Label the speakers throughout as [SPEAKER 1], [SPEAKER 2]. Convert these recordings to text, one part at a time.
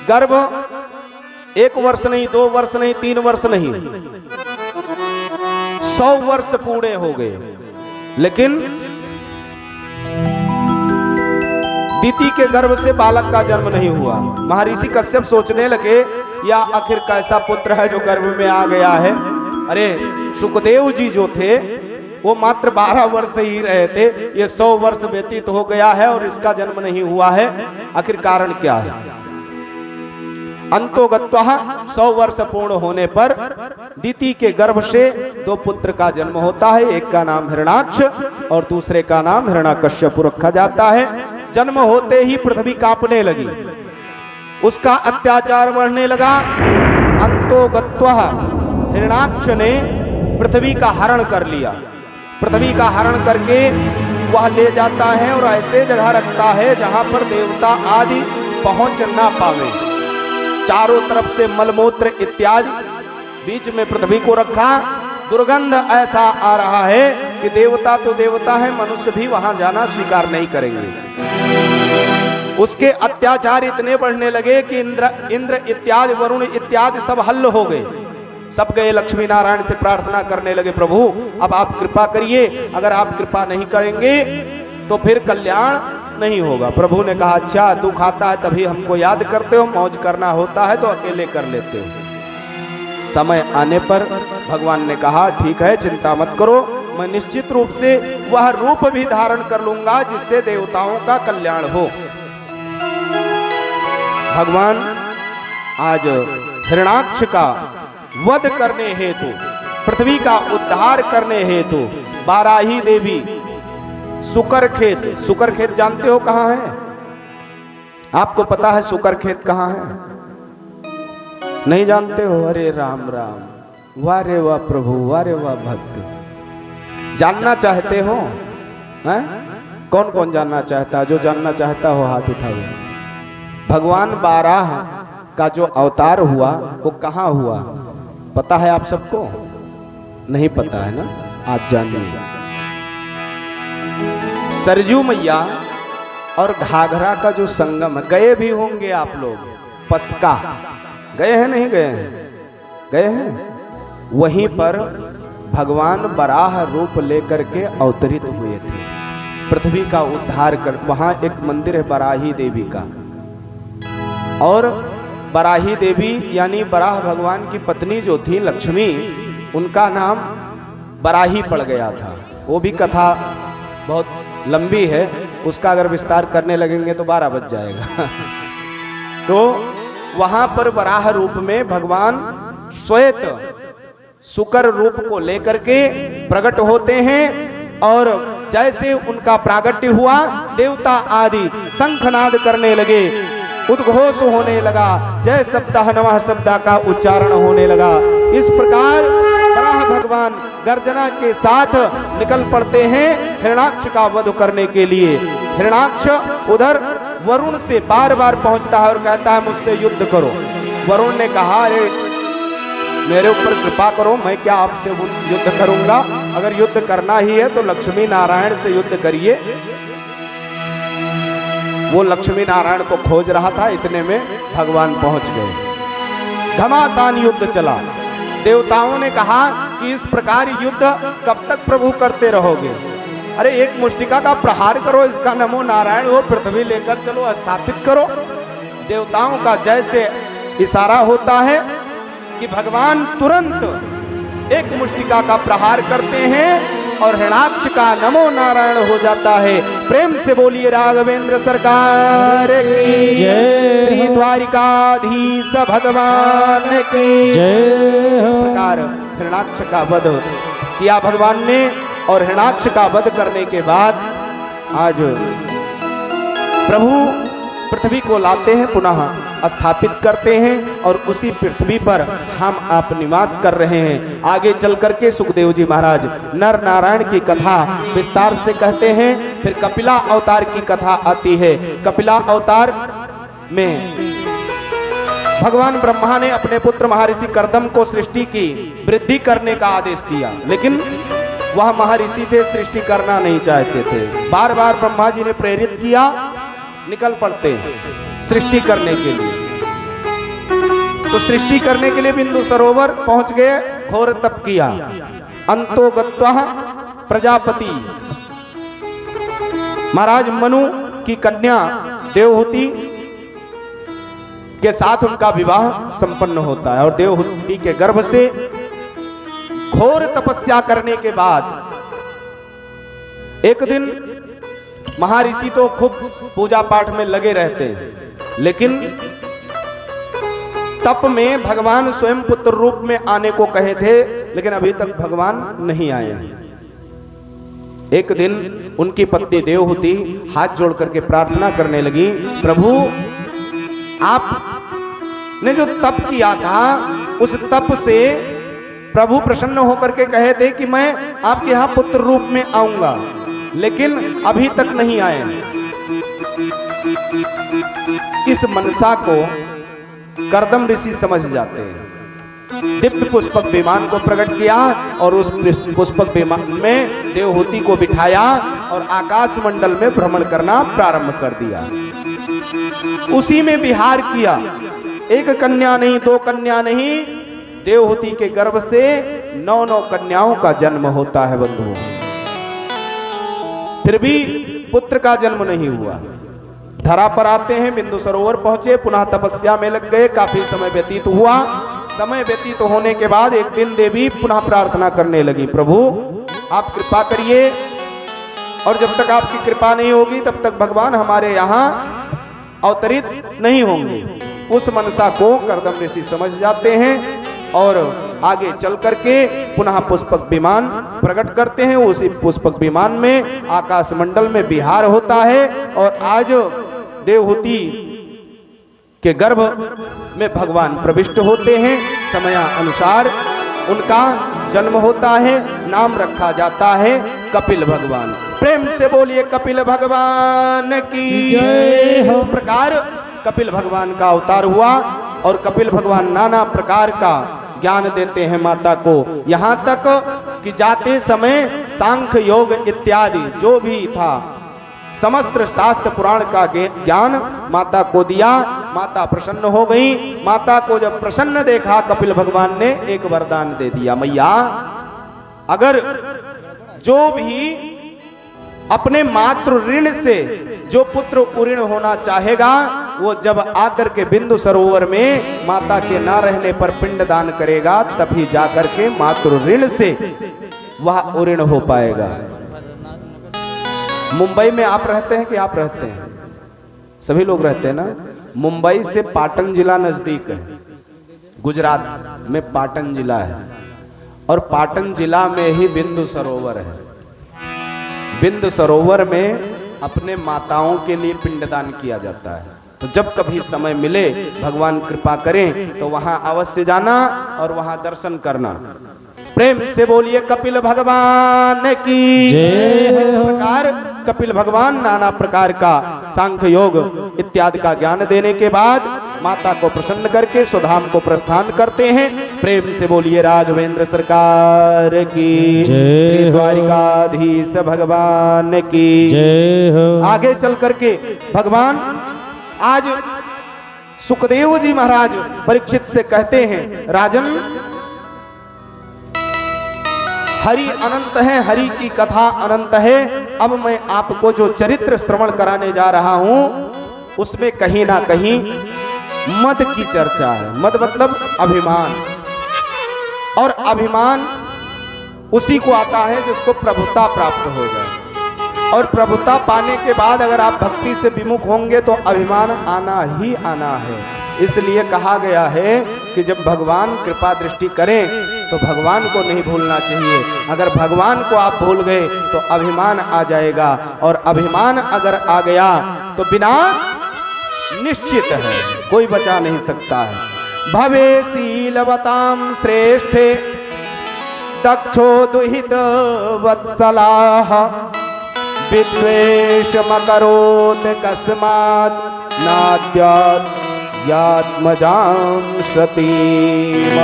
[SPEAKER 1] गर्भ 1 वर्ष नहीं, 2 वर्ष नहीं, 3 वर्ष नहीं, 100 वर्ष पूरे हो गए, लेकिन दिति के गर्भ से बालक का जन्म नहीं हुआ। महर्षि कश्यप सोचने लगे या आखिर कैसा पुत्र है जो गर्भ में आ गया है। अरे सुखदेव जी जो थे वो मात्र 12 वर्ष ही रहे थे, ये 100 वर्ष व्यतीत हो गया है और इसका जन्म नहीं हुआ है। आखिर कारण क्या है? अंतोगत्वा 100 वर्ष पूर्ण होने पर दिति के गर्भ से 2 पुत्र का जन्म होता है। एक का नाम हिरणाक्ष और दूसरे का नाम हिरण्यकश्यप रखा जाता है। जन्म होते ही पृथ्वी कांपने लगी, उसका अत्याचार बढ़ने लगा। अंतोगत्वा हिरणाक्ष ने पृथ्वी का हरण कर लिया। पृथ्वी का हरण करके वह ले जाता है और ऐसे जगह रखता है जहां पर देवता आदि पहुंच ना पावे। चारों तरफ से मलमूत्र इत्यादि, बीच में पृथ्वी को रखा। दुर्गंध ऐसा आ रहा है कि देवता तो देवता है, मनुष्य भी वहां जाना स्वीकार नहीं करेंगे। उसके अत्याचार इतने बढ़ने लगे कि इंद्र इत्यादि, वरुण इत्यादि सब हल्ल हो गए। सब गए लक्ष्मी नारायण से प्रार्थना करने लगे, प्रभु अब आप कृपा करिए, अगर आप कृपा नहीं करेंगे तो फिर कल्याण नहीं होगा। प्रभु ने कहा अच्छा, दुख आता है तभी हमको याद करते हो, मौज करना होता है तो अकेले कर लेते हो। समय आने पर भगवान ने कहा ठीक है, चिंता मत करो, मैं निश्चित रूप से वह रूप भी धारण कर लूंगा जिससे देवताओं का कल्याण हो। भगवान आज हिरणाक्ष का वध करने हेतु, पृथ्वी का उद्धार करने हेतु बाराही देवी सुकर खेत, सुकर खेत जानते हो कहां है? आपको पता है सुकर खेत कहां है? नहीं जानते हो? अरे राम राम, वाह रे वाह प्रभु, वाह रे वाह भक्त। जानना चाहते हो? हैं? कौन कौन जानना चाहता है? जो जानना चाहता हो हाथ उठाओ। भगवान बाराह का जो अवतार हुआ वो कहां हुआ पता है आप सबको? नहीं पता है ना? आज जानिए। सरजू मैया और घाघरा का जो संगम है, गए भी होंगे आप लोग, पसका गए हैं? नहीं गए हैं? गए हैं। वहीं पर भगवान बराह रूप लेकर के अवतरित हुए थे, पृथ्वी का उद्धार कर। वहां एक मंदिर है बराही देवी का, और बराही देवी यानी बराह भगवान की पत्नी जो थी लक्ष्मी, उनका नाम बराही पड़ गया था। वो भी कथा बहुत लंबी है, उसका अगर विस्तार करने लगेंगे तो 12 बज जाएगा। तो वहां पर बराह रूप में भगवान श्वेत सुकर रूप को लेकर के प्रकट होते हैं, और जैसे उनका प्रागट्य हुआ देवता आदि शंखनाद करने लगे, उद्घोष होने लगा, जय सप्ताह नमः शब्द का उच्चारण होने लगा। इस प्रकार बराह भगवान गर्जना के साथ निकल पड़ते हैं हिरणाक्ष का वध करने के लिए। हिरणाक्ष उधर वरुण से बार बार पहुंचता है और कहता है मुझसे युद्ध करो। वरुण ने कहा अरे मेरे ऊपर कृपा करो, मैं क्या आपसे युद्ध करूंगा? अगर युद्ध करना ही है तो लक्ष्मी नारायण से युद्ध करिए। वो लक्ष्मी नारायण को खोज रहा था, इतने में भगवान पहुंच गए। घमासान युद्ध चला। देवताओं ने कहा कि इस प्रकार युद्ध कब तक प्रभु करते रहोगे? अरे एक मुष्टिका का प्रहार करो, इसका नमो नारायण हो, पृथ्वी लेकर चलो, स्थापित करो। देवताओं का जैसे इशारा होता है कि भगवान तुरंत एक मुष्टिका का प्रहार करते हैं और हिरणाक्ष का नमो नारायण हो जाता है। प्रेम से बोलिए राघवेंद्र सरकार की जय, श्री द्वारिकाधीश भगवान की जय। इस प्रकार हिरणाक्ष का वध किया भगवान ने, और हिरणाक्ष का वध करने के बाद आज प्रभु पृथ्वी को लाते हैं, पुनः स्थापित करते हैं, और उसी पृथ्वी पर हम आप निवास कर रहे हैं। आगे चल करके सुखदेव जी महाराज नर नारायण की कथा विस्तार से कहते हैं। फिर कपिला अवतार की कथा आती है। कपिला अवतार में भगवान ब्रह्मा ने अपने पुत्र महर्षि कर्दम को सृष्टि की वृद्धि करने का आदेश दिया, लेकिन वह महर्षि थे, सृष्टि करना नहीं चाहते थे। बार बार ब्रह्मा जी ने प्रेरित किया, निकल पड़ते सृष्टि करने के लिए। तो सृष्टि करने के लिए बिंदु सरोवर पहुंच गए, घोर तप किया। अंतो गत्वा प्रजापति, महाराज मनु की कन्या देवहूति के साथ उनका विवाह संपन्न होता है। और देवहूति के गर्भ से घोर तपस्या करने के बाद एक दिन महर्षि तो खूब पूजा पाठ में लगे रहते हैं, लेकिन तप में भगवान स्वयं पुत्र रूप में आने को कहे थे, लेकिन अभी तक भगवान नहीं आए हैं। एक दिन उनकी पत्नी देवहूति हाथ जोड़ करके प्रार्थना करने लगी, प्रभु आपने जो तप किया था उस तप से प्रभु प्रसन्न होकर के कहे थे कि मैं आपके यहां पुत्र रूप में आऊंगा, लेकिन अभी तक नहीं आए। इस मनसा को कर्दम ऋषि समझ जाते हैं। दिव्य पुष्पक विमान को प्रकट किया और उस पुष्पक विमान में देवहूति को बिठाया और आकाश मंडल में भ्रमण करना प्रारंभ कर दिया। उसी में विहार किया। एक कन्या नहीं, दो कन्या नहीं, देवहूति के गर्भ से 9 कन्याओं का जन्म होता है बंधुओं। फिर भी पुत्र का जन्म नहीं हुआ। धरा पर आते हैं, बिंदु सरोवर पहुंचे, पुनः तपस्या में लग गए। काफी समय व्यतीत हुआ। समय व्यतीत होने के बाद एक दिन देवी पुनः प्रार्थना करने लगी, प्रभु आप कृपा करिए, और जब तक आपकी कृपा नहीं होगी तब तक भगवान हमारे यहाँ अवतरित नहीं होंगे। उस मनसा को कर्दम ऋषि समझ जाते हैं और आगे चल करके पुनः पुष्पक विमान प्रकट करते हैं। उसी पुष्पक विमान में आकाश मंडल में विहार होता है और आज देवहूति के गर्भ में भगवान प्रविष्ट होते हैं। समय अनुसार उनका जन्म होता है, नाम रखा जाता है कपिल भगवान। प्रेम से बोलिए कपिल भगवान की जय। इस प्रकार कपिल भगवान का अवतार हुआ और कपिल भगवान नाना प्रकार का ज्ञान देते हैं माता को, यहाँ तक कि जाते समय सांख्य योग इत्यादि जो भी था समस्त शास्त्र पुराण का ज्ञान माता को दिया। माता प्रसन्न हो गई। माता को जब प्रसन्न देखा कपिल भगवान ने एक वरदान दे दिया, मैया अगर जो भी अपने मातृ ऋण से जो पुत्र उऋण होना चाहेगा वो जब आकर के बिंदु सरोवर में माता के ना रहने पर पिंडदान करेगा तभी जाकर के मातृ ऋण से वह उऋण हो पाएगा। मुंबई में आप रहते हैं कि आप रहते हैं? सभी लोग रहते हैं ना। मुंबई से पाटन जिला नजदीक है, गुजरात में पाटन जिला है और पाटन जिला में ही बिंदु सरोवर है। बिंदु सरोवर में अपने माताओं के लिए पिंडदान किया जाता है। तो जब कभी समय मिले, भगवान कृपा करें तो वहां अवश्य जाना और वहां दर्शन करना। प्रेम से बोलिए कपिल भगवान की जय। इस प्रकार कपिल भगवान नाना प्रकार का सांख्य योग इत्यादि का ज्ञान देने के बाद माता को प्रसन्न करके स्वधाम को प्रस्थान करते हैं। प्रेम से बोलिए राघवेंद्र सरकार की जय, श्री द्वारिकाधीश भगवान की जय। आगे चल करके भगवान आज सुखदेव जी महाराज परीक्षित से कहते हैं, राजन हरि अनंत है, हरि की कथा अनंत है। अब मैं आपको जो चरित्र श्रवण कराने जा रहा हूं उसमें कहीं ना कहीं मद की चर्चा है। मद मतलब अभिमान, और अभिमान उसी को आता है जिसको प्रभुता प्राप्त हो जाए। और प्रभुता पाने के बाद अगर आप भक्ति से विमुख होंगे तो अभिमान आना ही आना है। इसलिए कहा गया है कि जब भगवान कृपा दृष्टि करें तो भगवान को नहीं भूलना चाहिए। अगर भगवान को आप भूल गए तो अभिमान आ जाएगा, और अभिमान अगर आ गया तो विनाश निश्चित है, कोई बचा नहीं सकता है। भवे शीलवतां श्रेष्ठे दक्षो दुहित वत्सलाः विद्वेष मकरोत कस्मात् नाद्यात् यात्मजां सतीम।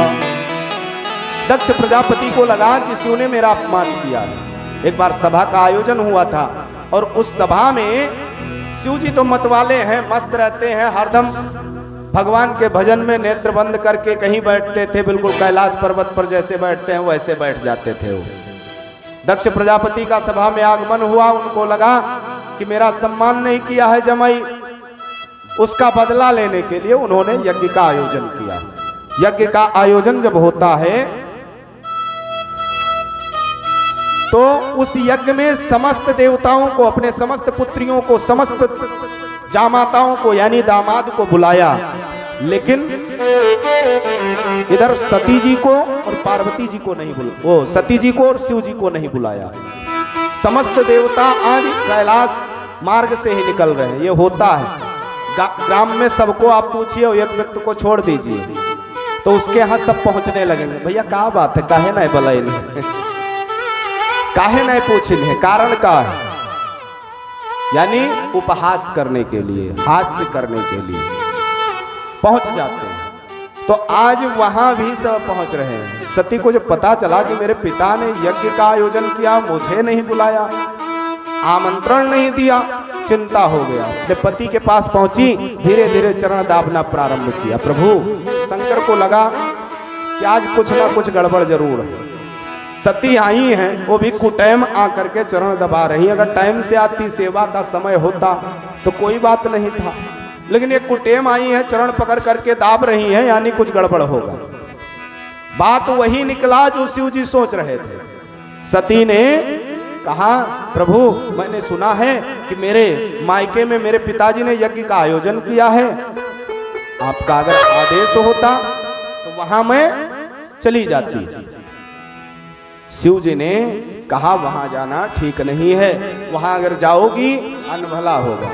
[SPEAKER 1] दक्ष प्रजापति को लगा कि शिव ने मेरा अपमान किया। एक बार सभा का आयोजन हुआ था और उस सभा में शिव जी तो मतवाले हैं, मस्त रहते हैं, हरदम भगवान के भजन में नेत्र बंद करके कहीं बैठते थे, बिल्कुल कैलाश पर्वत पर जैसे बैठते हैं वैसे बैठ जाते थे वो। दक्ष प्रजापति का सभा में आगमन हुआ, उनको लगा कि मेरा सम्मान नहीं किया है जमाई, उसका बदला लेने के लिए उन्होंने यज्ञ का आयोजन किया। यज्ञ का आयोजन जब होता है तो उस यज्ञ में समस्त देवताओं को, अपने समस्त पुत्रियों को, समस्त जामाताओं को यानी दामाद को बुलाया, लेकिन इधर सती जी को और पार्वती जी को नहीं बुलाया, वो सती जी को और शिव जी को नहीं बुलाया। समस्त देवता आज कैलाश मार्ग से ही निकल रहे हैं। ये होता है ग्राम में, सबको आप पूछिए और एक व्यक्ति को छोड़ दीजिए तो उसके यहाँ सब पहुंचने लगेंगे। भैया क्या बात है, काहे नहीं बुलाए, काहे नहीं पूछने, कारण का है, यानी उपहास करने के लिए, हास्य करने के लिए पहुंच जाते हैं। तो आज वहां भी सब पहुंच रहे हैं। सती को जब पता चला कि मेरे पिता ने यज्ञ का आयोजन किया, मुझे नहीं बुलाया, आमंत्रण नहीं दिया, चिंता हो गया। अपने पति के पास पहुंची, धीरे धीरे चरण दाबना प्रारंभ किया। प्रभु शंकर को लगा कि आज कुछ ना कुछ गड़बड़ जरूर है। सती आई हैं, वो भी कुटैम आकर के चरण दबा रही। अगर टाइम से आती, सेवा का समय होता तो कोई बात नहीं था, लेकिन ये कुटैम आई है, चरण पकड़ करके दाब रही हैं, यानी कुछ गड़बड़ होगा। बात वही निकला जो शिव जी सोच रहे थे। सती ने कहा, प्रभु मैंने सुना है कि मेरे मायके में मेरे पिताजी ने यज्ञ का आयोजन किया है, आपका अगर आदेश होता तो वहां मैं चली जाती। शिव जी ने कहा वहां जाना ठीक नहीं है, वहां अगर जाओगी अनभला होगा।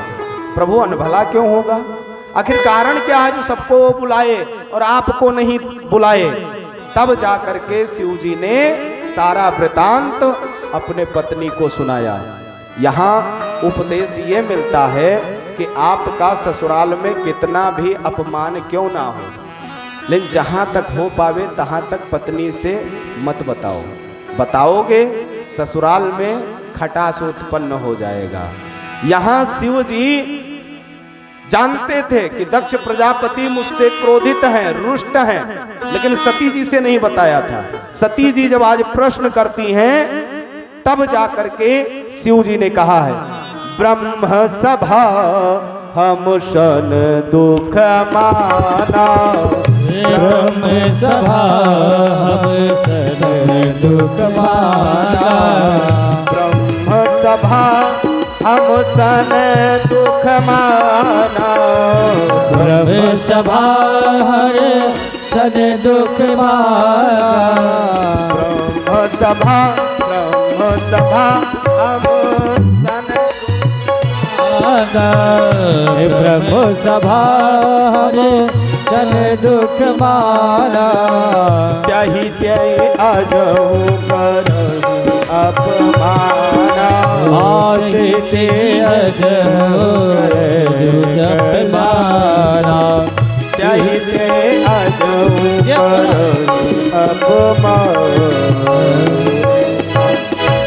[SPEAKER 1] प्रभु अनभला क्यों होगा, आखिर कारण क्या है जो सबको बुलाए और आपको नहीं बुलाए? तब जाकर के शिव जी ने सारा वृतांत अपने पत्नी को सुनाया। यहाँ उपदेश ये मिलता है कि आपका ससुराल में कितना भी अपमान क्यों ना हो, लेकिन जहाँ तक हो पावे तहाँ तक पत्नी से मत बताओ। बताओगे ससुराल में खटास उत्पन्न हो जाएगा। यहाँ शिव जी जानते थे कि दक्ष प्रजापति मुझसे क्रोधित हैं, रुष्ट हैं, लेकिन सती जी से नहीं बताया था। सती जी जब आज प्रश्न करती हैं तब जाकर के शिव जी ने कहा है, ब्रह्म सभा हम शन दुख माना,
[SPEAKER 2] ब्रह्म सभा हम शन दुख माना,
[SPEAKER 1] ब्रह्म सभा हम सन दुख माना,
[SPEAKER 2] ब्रह्म सभा हर सन दुख माना,
[SPEAKER 1] ब्रह्म सभा हम सन
[SPEAKER 2] ब्रह्म सभा हर सन दुख माना,
[SPEAKER 1] त्याही त्याही आजहु करहु अपमाना,
[SPEAKER 2] आते अजहु अपमाना,
[SPEAKER 1] त्याही त्याही आजहु करहु अपमाना।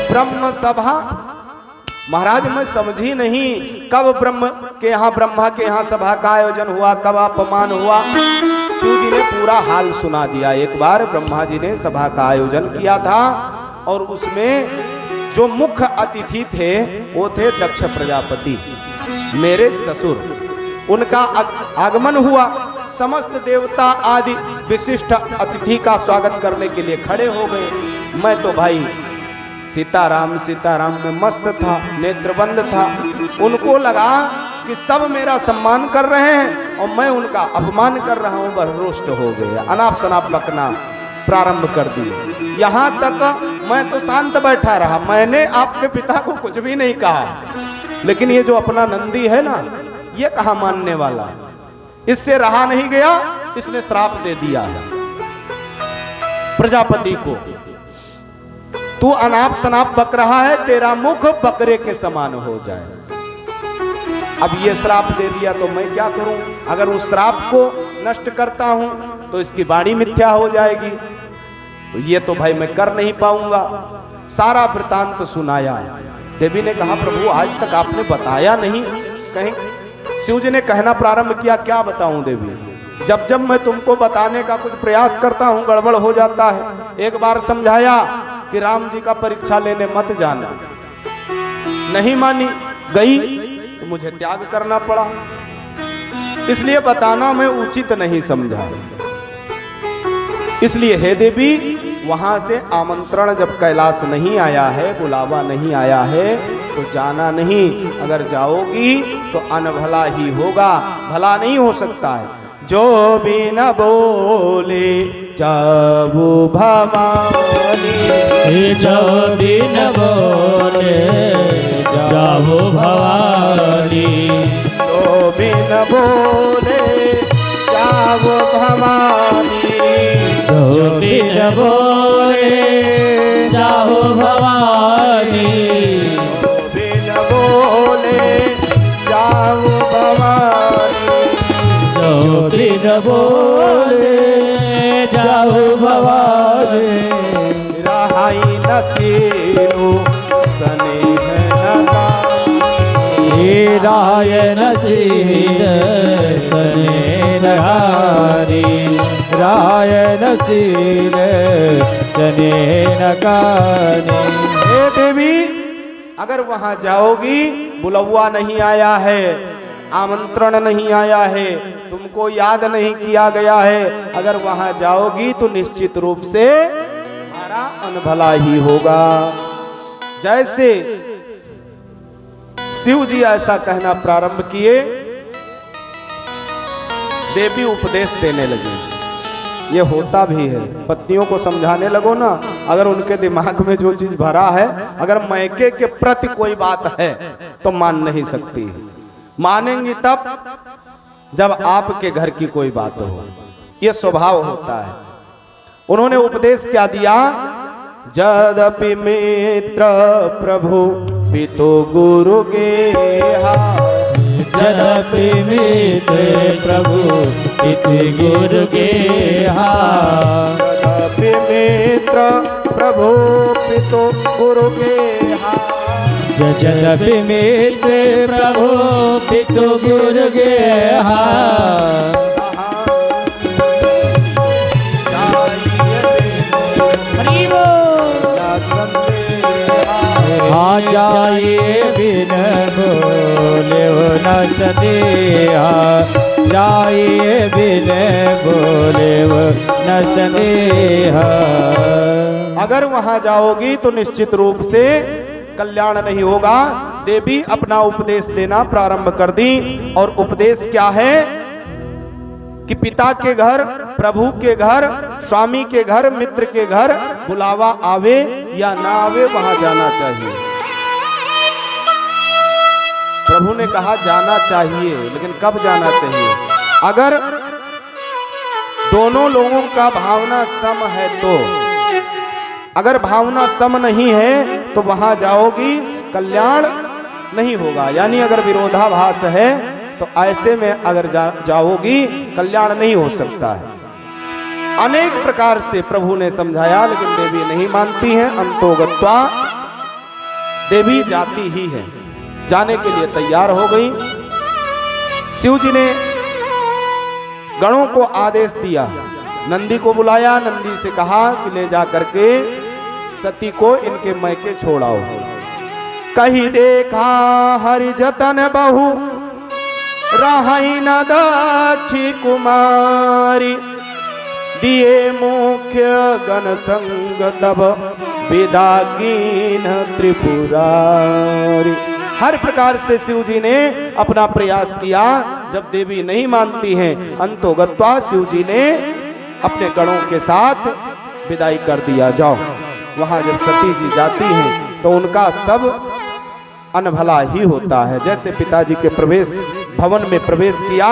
[SPEAKER 1] ब्रह्म सभा, महाराज मैं समझी नहीं कब ब्रह्म के यहाँ, ब्रह्मा के यहाँ सभा का आयोजन हुआ, कब अपमान हुआ। शिव जी ने पूरा हाल सुना दिया। एक बार ब्रह्मा जी ने सभा का आयोजन किया था और उसमें जो मुख्य अतिथि थे वो थे दक्ष प्रजापति, मेरे ससुर। उनका आगमन हुआ, समस्त देवता आदि विशिष्ट अतिथि का स्वागत करने के लिए खड़े हो गए। मैं तो भाई सीताराम सीताराम में मस्त था, नेत्रबंद था। उनको लगा कि सब मेरा सम्मान कर रहे हैं और मैं उनका अपमान कर रहा हूँ, बस रुष्ट हो गए, अनाप शनाप बकना प्रारंभ कर दिए। यहाँ तक मैं तो शांत बैठा रहा, मैंने आपके पिता को कुछ भी नहीं कहा, लेकिन ये जो अपना नंदी है ना, ये कहाँ मानने वाला, इससे रहा नहीं गया, इसने श्राप दे दिया है प्रजापति को, तू अनाप शनाप बक रहा है, तेरा मुख बकरे के समान हो जाए। अब ये श्राप दे दिया तो मैं क्या करूं? अगर उस श्राप को नष्ट करता हूं तो इसकी वाणी मिथ्या हो जाएगी, तो ये तो भाई मैं कर नहीं पाऊंगा। सारा वृतांत सुनाया। देवी ने कहा, प्रभु आज तक आपने बताया नहीं कहीं। शिव जी ने कहना प्रारंभ किया, क्या बताऊं देवी, जब जब मैं तुमको बताने का कुछ प्रयास करता हूँ गड़बड़ हो जाता है। एक बार समझाया कि राम जी का परीक्षा लेने मत जाना, नहीं मानी, गई तो मुझे त्याग करना पड़ा, इसलिए बताना मैं उचित नहीं समझा। इसलिए हे देवी, वहां से आमंत्रण जब कैलाश नहीं आया है, बुलावा नहीं आया है, तो जाना नहीं। अगर जाओगी तो अनभला ही होगा, भला नहीं हो सकता है। जो भी न बोले जाबू भवानी,
[SPEAKER 2] जो भी न बोले जाबू भवानी,
[SPEAKER 1] जो भी न बोले जाबू भवानी,
[SPEAKER 2] जो भी न बोले जाओ भवानी,
[SPEAKER 1] जो भी न बोले जाओ भवानी,
[SPEAKER 2] जो भी न बोले जाओ भवानी।
[SPEAKER 1] रहाई नसीनु स्नेह
[SPEAKER 2] रायन सीर सने नगारी, रायन सीर सने नगारी।
[SPEAKER 1] हे देवी, अगर वहां जाओगी, बुलवा नहीं आया है, आमंत्रण नहीं आया है, तुमको याद नहीं किया गया है, अगर वहां जाओगी तो निश्चित रूप से हमारा अनभला ही होगा। जैसे शिव जी ऐसा कहना प्रारंभ किए, देवी उपदेश देने लगी। ये होता भी है, पत्नियों को समझाने लगो ना, अगर उनके दिमाग में जो चीज भरा है, अगर मैके के प्रति कोई बात है तो मान नहीं सकती। मानेंगी तब जब आपके घर की कोई बात हो, ये स्वभाव होता है। उन्होंने उपदेश क्या दिया? जदपि मित्र प्रभु पितु गुरु गेहा,
[SPEAKER 2] जदपि मित्र प्रभु पितु गुरु गेहा,
[SPEAKER 1] जदपि मित्र प्रभु पितु गुरु गेहा,
[SPEAKER 2] जदपि मित्र प्रभु पितु गुरु गेहा। हाँ जाइए बिन बोले न सदेहा, जाइए बिन बोले न सदेहा।
[SPEAKER 1] अगर वहां जाओगी तो निश्चित रूप से कल्याण नहीं होगा। देवी अपना उपदेश देना प्रारंभ कर दी, और उपदेश क्या है कि पिता के घर, प्रभु के घर, स्वामी के घर, मित्र के घर बुलावा आवे या ना आवे, वहां जाना चाहिए। प्रभु ने कहा जाना चाहिए, लेकिन कब जाना चाहिए? अगर दोनों लोगों का भावना सम है तो। अगर भावना सम नहीं है तो वहां जाओगी कल्याण नहीं होगा। यानी अगर विरोधाभास है तो ऐसे में अगर जाओगी कल्याण नहीं हो सकता है। अनेक प्रकार से प्रभु ने समझाया, लेकिन देवी नहीं मानती हैं। अंतोगत्वा देवी जाती ही है, जाने के लिए तैयार हो गई। शिव जी ने गणों को आदेश दिया, नंदी को बुलाया, नंदी से कहा कि ले जा करके सती को इनके मैके छोड़ाओ। कही देखा हरि जतन बहु रहाई न दाक्षी कुमारी, दिए मुख्य गण संग तब विदा कीन त्रिपुरारी। हर प्रकार से शिव जी ने अपना प्रयास किया। जब देवी नहीं मानती हैं, अंतोगत्वा शिव जी ने अपने गणों के साथ विदाई कर दिया। जाओ। वहां जब सती जी जाती हैं तो उनका सब अनभला ही होता है। जैसे पिताजी के प्रवेश भवन में प्रवेश किया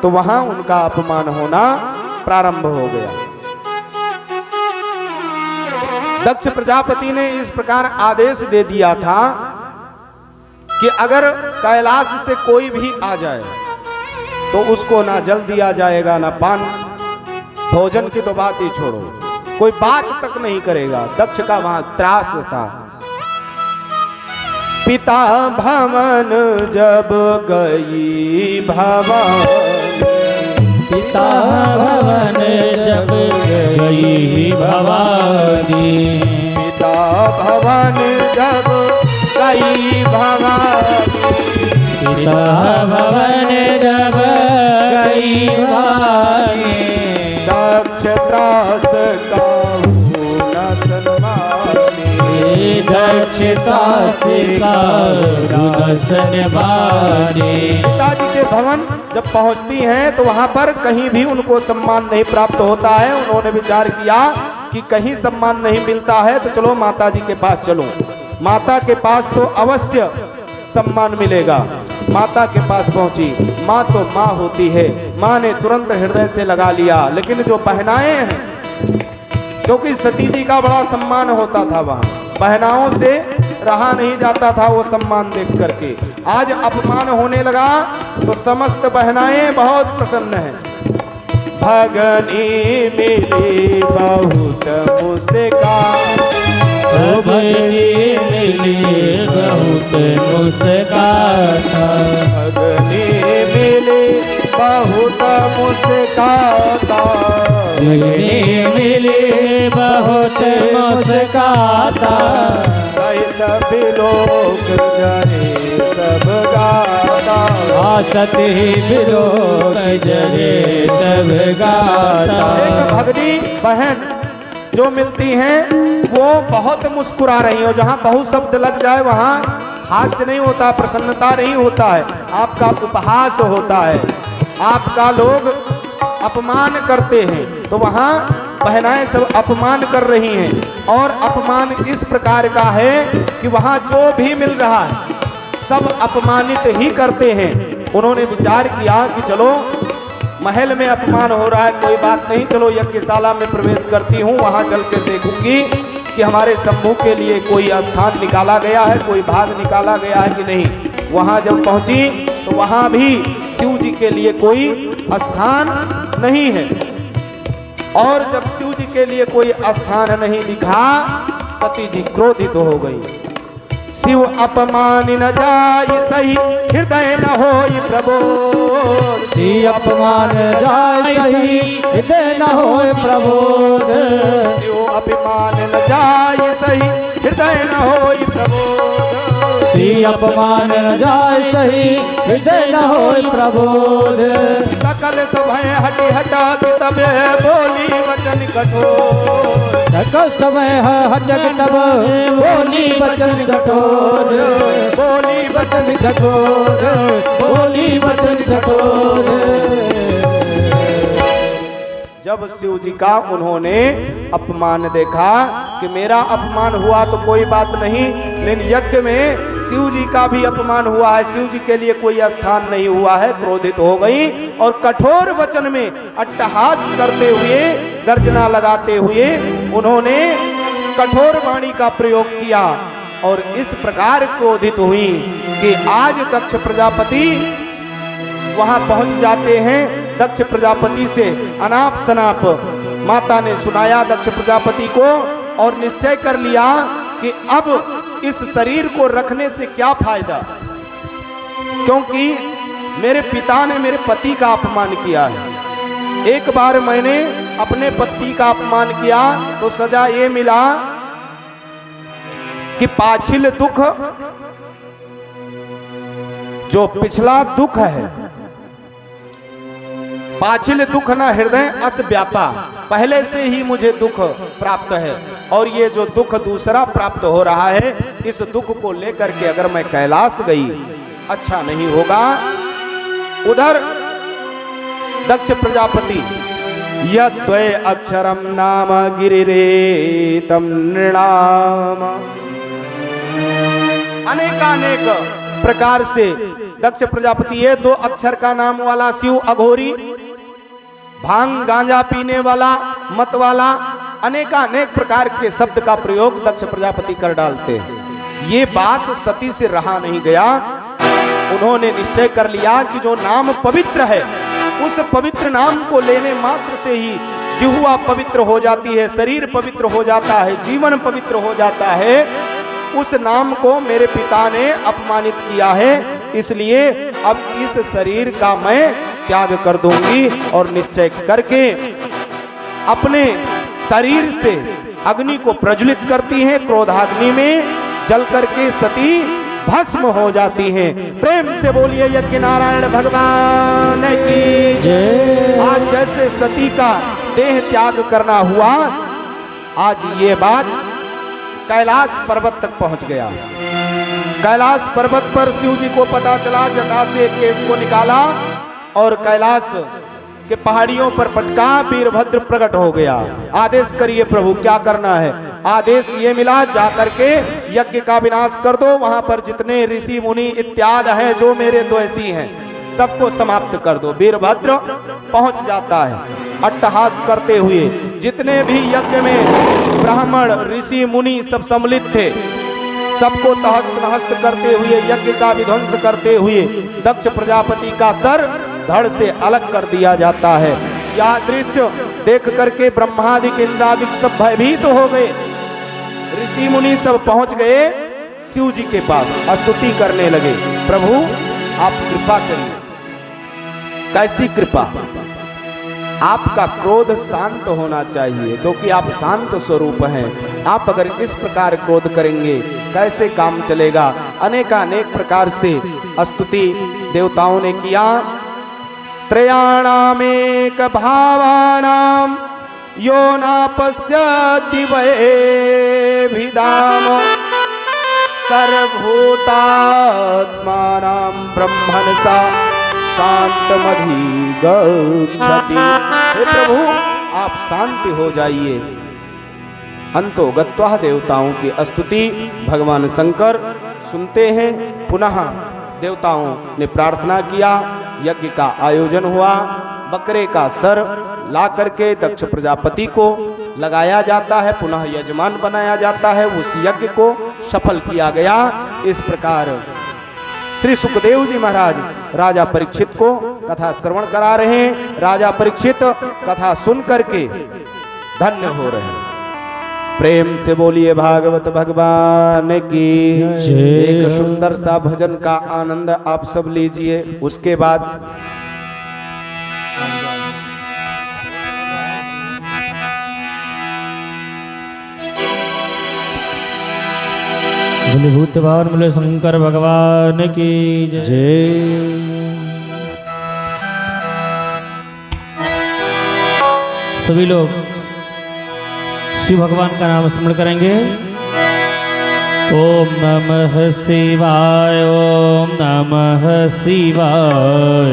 [SPEAKER 1] तो वहां उनका अपमान होना प्रारंभ हो गया। दक्ष प्रजापति ने इस प्रकार आदेश दे दिया था कि अगर कैलाश से कोई भी आ जाए तो उसको ना जल दिया जाएगा ना पान, भोजन की तो बात ही छोड़ो, कोई बात तक नहीं करेगा। दक्ष का वहां त्रास था। पिता भवन जब गई भवानी,
[SPEAKER 2] पिता भवन जब गई भवानी।
[SPEAKER 1] पिता भवन जब गई भवानी।
[SPEAKER 2] पिता भवन जब गई भवानी।
[SPEAKER 1] दक्ष त्रास काहू न सन्मानी।
[SPEAKER 2] दक्षता से सनमानी।
[SPEAKER 1] पिताजी के भवन जब पहुंचती हैं तो वहां पर कहीं भी उनको सम्मान नहीं प्राप्त होता है। उन्होंने विचार किया कि कहीं सम्मान नहीं मिलता है तो चलो माता जी के पास चलो। माता के पास तो अवश्य सम्मान मिलेगा। माता के पास पहुंची। माँ तो माँ होती है, माँ ने तुरंत हृदय से लगा लिया। लेकिन जो बहनाएं हैं, क्योंकि सती जी का बड़ा सम्मान होता था वहाँ, बहनाओं से रहा नहीं जाता था वो सम्मान देख करके। आज अपमान होने लगा तो समस्त बहनाएं बहुत प्रसन्न हैं। भगनी मिली बहुत मुस्कान।
[SPEAKER 2] भगनी मिली बहुत मुस्कान।
[SPEAKER 1] भगनी मिली बहुत मुस्कान।
[SPEAKER 2] भगनी मिली बहुत मुस्कान।
[SPEAKER 1] सहित बिलोक जरे सब गाता।
[SPEAKER 2] सती बिलोक जरे सब गाता।
[SPEAKER 1] एक भगनी बहन जो मिलती हैं वो बहुत मुस्कुरा रही हो। जहाँ बहुत शब्द लग जाए वहाँ हास्य नहीं होता, प्रसन्नता नहीं होता है, आपका उपहास होता है, आपका लोग अपमान करते हैं। तो वहाँ बहनाएं सब अपमान कर रही हैं। और अपमान इस प्रकार का है कि वहाँ जो भी मिल रहा है सब अपमानित ही करते हैं। उन्होंने विचार किया कि चलो महल में अपमान हो रहा है, कोई बात नहीं, चलो यज्ञशाला में प्रवेश करती हूँ, वहाँ चल के देखूंगी कि हमारे शंभू के लिए कोई स्थान निकाला गया है, कोई भाग निकाला गया है कि नहीं। वहाँ जब पहुँची तो वहाँ भी शिव जी के लिए कोई स्थान नहीं है। और जब शिव जी के लिए कोई स्थान नहीं दिखा, सती जी क्रोधित हो गई। शिव अपमान न जाय सही हृदय न होय प्रबोध।
[SPEAKER 2] शिव अपमान जाय सही हृदय न होय प्रबोध।
[SPEAKER 1] शिव अपमान न जाय सही हृदय न होय प्रबोध।
[SPEAKER 2] शिव अपमान न जाय सही हृदय न होय प्रबोध।
[SPEAKER 1] सकल सभय हटि हटात तबे बोली वचन कठोर।
[SPEAKER 2] सकल समय हटक तब बोली वचन कठोर।
[SPEAKER 1] बोली वचन
[SPEAKER 2] कठोर। बोली वचन कठोर।
[SPEAKER 1] जब शिव जी का उन्होंने अपमान देखा कि मेरा अपमान हुआ तो कोई बात नहीं, लेकिन यज्ञ में शिव जी का भी अपमान हुआ है, शिव जी के लिए कोई स्थान नहीं हुआ है, क्रोधित हो गई और कठोर वचन में अट्टहास करते हुए, गर्जना लगाते हुए उन्होंने कठोर वाणी का प्रयोग किया। और इस प्रकार क्रोधित हुई कि आज दक्ष प्रजापति वहां पहुंच जाते हैं। दक्ष प्रजापति से अनाप शनाप माता ने सुनाया दक्ष प्रजापति को और निश्चय कर लिया कि अब इस शरीर को रखने से क्या फायदा, क्योंकि मेरे पिता ने मेरे पति का अपमान किया है। एक बार मैंने अपने पति का अपमान किया तो सजा ये मिला कि पाछिल दुख, जो पिछला दुख है, पाछिल दुख न हृदय अस व्यापा, पहले से ही मुझे दुख प्राप्त है और ये जो दुख दूसरा प्राप्त हो रहा है, इस दुख को लेकर के अगर मैं कैलाश गई अच्छा नहीं होगा। उधर दक्ष प्रजापति यद्वय अक्षरम नाम गिरिरेतम नृणाम, अनेकानेक प्रकार से दक्ष प्रजापति ये 2 अक्षर का नाम वाला शिव अघोरी, भांग गांजा पीने वाला, मत वाला, अनेकानेक प्रकार के शब्द का प्रयोग दक्ष प्रजापति कर डालते हैं। ये बात सती से रहा नहीं गया। उन्होंने निश्चय कर लिया कि जो नाम पवित्र है उस पवित्र नाम को लेने मात्र से ही जिह्वा पवित्र हो जाती है, शरीर पवित्र हो जाता है, जीवन पवित्र हो जाता है। उस नाम को मेरे पिता ने अपमानित किया है, इसलिए अब इस शरीर का मैं त्याग कर दूंगी। और निश्चय करके अपने शरीर से अग्नि को प्रज्वलित करती हैं, क्रोधाग्नि में जल करके सती भस्म हो जाती हैं। प्रेम से बोलिए यज्ञ नारायण भगवान की
[SPEAKER 2] जय।
[SPEAKER 1] आज जैसे सती का देह त्याग करना हुआ, आज ये बात कैलाश पर्वत तक पहुंच गया। कैलाश पर्वत पर शिव जी को पता चला, जटा से एक केस को निकाला और कैलाश के पहाड़ियों पर पटका, वीरभद्र प्रकट हो गया। आदेश करिए प्रभु, क्या करना है? आदेश ये मिला, जाकर के यज्ञ का विनाश कर दो, वहां पर जितने ऋषि मुनि इत्यादि हैं जो मेरे द्वेषी हैं सबको समाप्त कर दो। वीरभद्र पहुंच जाता है अट्टहास करते हुए। जितने भी यज्ञ में ब्राह्मण ऋषि मुनि सब सम्मिलित थे, सबको तहस्त नहस्त करते हुए, यज्ञ का विध्वंस करते हुए दक्ष प्रजापति का सर धड़ से अलग कर दिया जाता है। यह दृश्य देख करके ब्रह्मादिक इंद्रादिक सब भयभीत हो गए। ऋषि मुनि सब पहुंच गए शिव जी के पास, स्तुति करने लगे, प्रभु आप कृपा करिए। कैसी कृपा? आपका क्रोध शांत होना चाहिए, क्योंकि आप शांत स्वरूप हैं। आप अगर इस प्रकार क्रोध करेंगे कैसे काम चलेगा? अनेकानेक प्रकार से स्तुति देवताओं ने किया। त्रयाणामेक भावानां यो न पश्यति वैभिधाम सर्वभूतात्मानां ब्रह्मन् सा शांतमधिगच्छति। हे प्रभु आप शांति हो जाइए। अंतो गत्वा देवताओं की स्तुति भगवान शंकर सुनते हैं। पुनः देवताओं ने प्रार्थना किया, यज्ञ का आयोजन हुआ। बकरे का सर ला करके दक्ष प्रजापति को लगाया जाता है, पुनः यजमान बनाया जाता है। उस यज्ञ को सफल किया गया। इस प्रकार श्री सुखदेव जी महाराज राजा परीक्षित को कथा श्रवण करा रहे हैं। राजा परीक्षित कथा सुन करके धन्य हो रहे हैं। प्रेम से बोलिए भागवत भगवान की
[SPEAKER 2] जय।
[SPEAKER 1] एक सुंदर सा भजन का आनंद आप सब लीजिए। उसके बाद
[SPEAKER 2] बोले भूत भावन बोले शंकर भगवान की जय। सभी लोग शिव भगवान का नाम स्मरण करेंगे। ओम नमः शिवाय, ओम नमः शिवाय,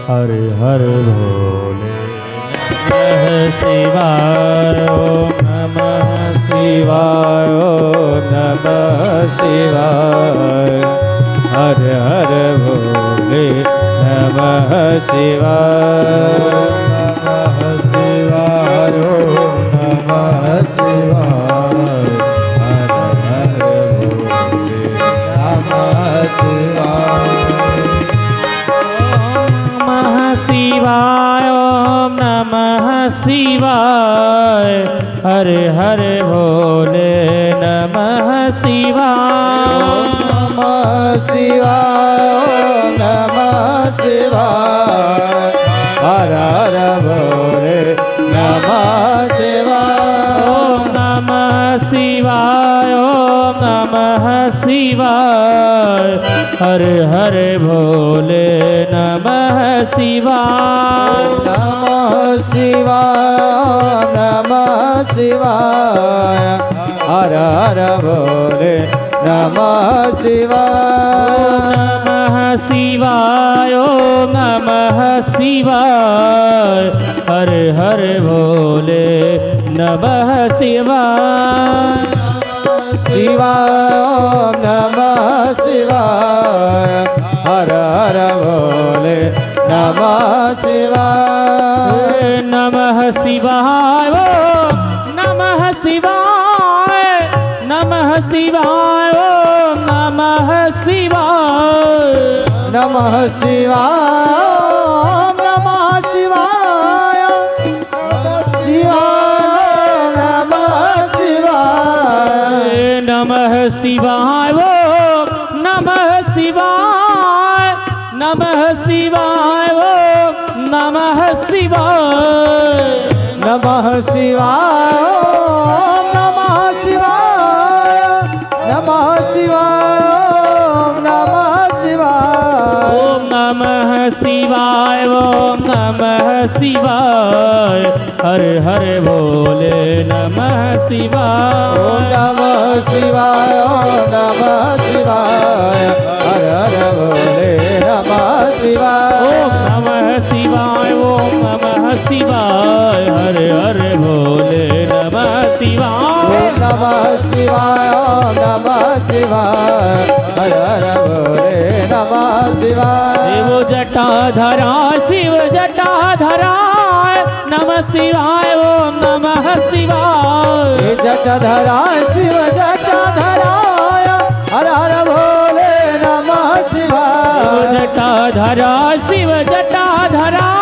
[SPEAKER 2] हर हर भोले नमः शिवाय, ओम नमः शिवाय, ओम नमः शिवाय, हर हर भोले नमः शिवाय, नमः शिवाय, ओम नमः शिवाय, हर हर भोले नमः शिवाय, ओम नमः शिवाय, हर हर भोले नमः शिवाय, नमः शिवाय, ओम नमः शिवाय, हर हर भोले नमः शिवाय, ओम नमः शिवाय, ओम नमः शिवाय, हर हर भोले नमः शिवाय, नमः शिवाय, नमः शिवाय, हर हर भोले नमः शिवाय, नमः शिवाय, ओम नमः शिवाय, हर हर भोले नमः शिवाय, शिवाय, ओम नमः शिवाय, हर हर भोले नमः शिवाय, नमः शिवाय, ओम नमः शिवाय, नमः शिवाय, ओम नमः शिवाय, नमः शिवाय, ओम नमः शिवाय, शिवाय, नमः शिवाय, नमः शिवाय, ओम नमः शिवाय, नमः शिवाय, ओम नमः शिवाय, नमः शिवाय ओम नमः शिवाय नमः शिवाय ओम नमः शिवाय
[SPEAKER 3] ओम नमः शिवाय ओम नमः शिवाय हर हर भोले नमः शिवाय
[SPEAKER 2] ओम नमः शिवाय ओम नमः शिवाय हर हर भोले नमः शिवाय
[SPEAKER 3] ओम नमः शिवाय ओम नमः शिवाय हर हर भोले नमः शिवाय
[SPEAKER 2] ओम नमः शिवाय ओम नमः शिवाय हर हर भोले नमः शिवाय
[SPEAKER 3] शिव जटाधरा शिव जटाधरा नमः शिवाय ओम नमः शिवाय
[SPEAKER 2] जटाधरा शिव जटाधराय हर हर भोले नमः शिवाय
[SPEAKER 3] शिव जटाधरा शिव जटाधरा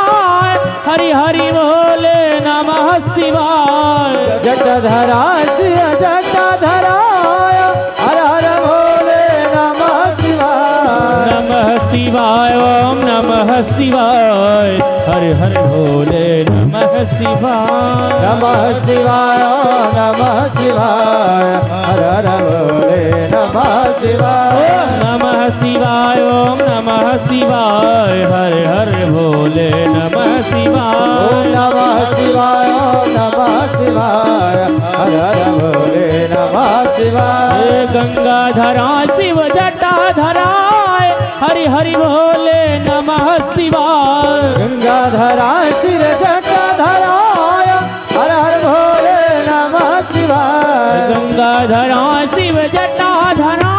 [SPEAKER 3] हरि हरि भोले नमः शिवाय
[SPEAKER 2] जटाधरा शिव जटाधराय हर हर भोले नमः शिवाय
[SPEAKER 3] नमः शिवाय ओम नमः शिवाय हर हर भोले नमः शिवाय
[SPEAKER 2] नमः शिवाय ओम नमः शिवाय हर हर भोले नमः शिवाय
[SPEAKER 3] ओम नमः शिवाय ओम नमः शिवाय हर हर भोले नमः शिवाय
[SPEAKER 2] ओम नमः शिवाय ओम नमः शिवाय हर हर भोले नमः शिवाय
[SPEAKER 3] हे गंगाधरा शिव जटाधरा हरि हरि भोले नमः शिवाय
[SPEAKER 2] गंगाधरा शिव जटाधराय हर हर भोले नमः शिवाय
[SPEAKER 3] गंगाधरा शिव जटाधरा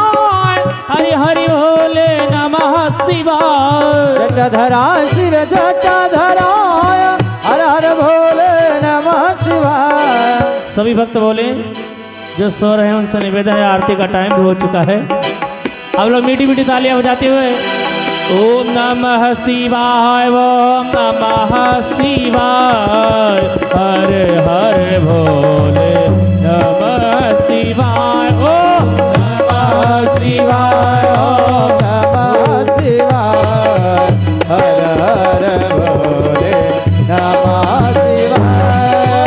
[SPEAKER 3] हरि हरि भोले नमः शिवाय
[SPEAKER 2] जटाधरा शिव जटाधराय हर हर भोले नमः शिवाय
[SPEAKER 3] सभी भक्त बोले जो सो रहे हैं उनसे निवेदन है आरती का टाइम भी हो चुका है अब लोग मीठी मीठी तालियां बजाते हुए ओम नमः शिवाय ओम नमः शिवाय हर हर भोले नमः शिवाय ओम नमः शिवाय
[SPEAKER 2] ओम नमः शिवाय हर हर भोले नमः शिवाय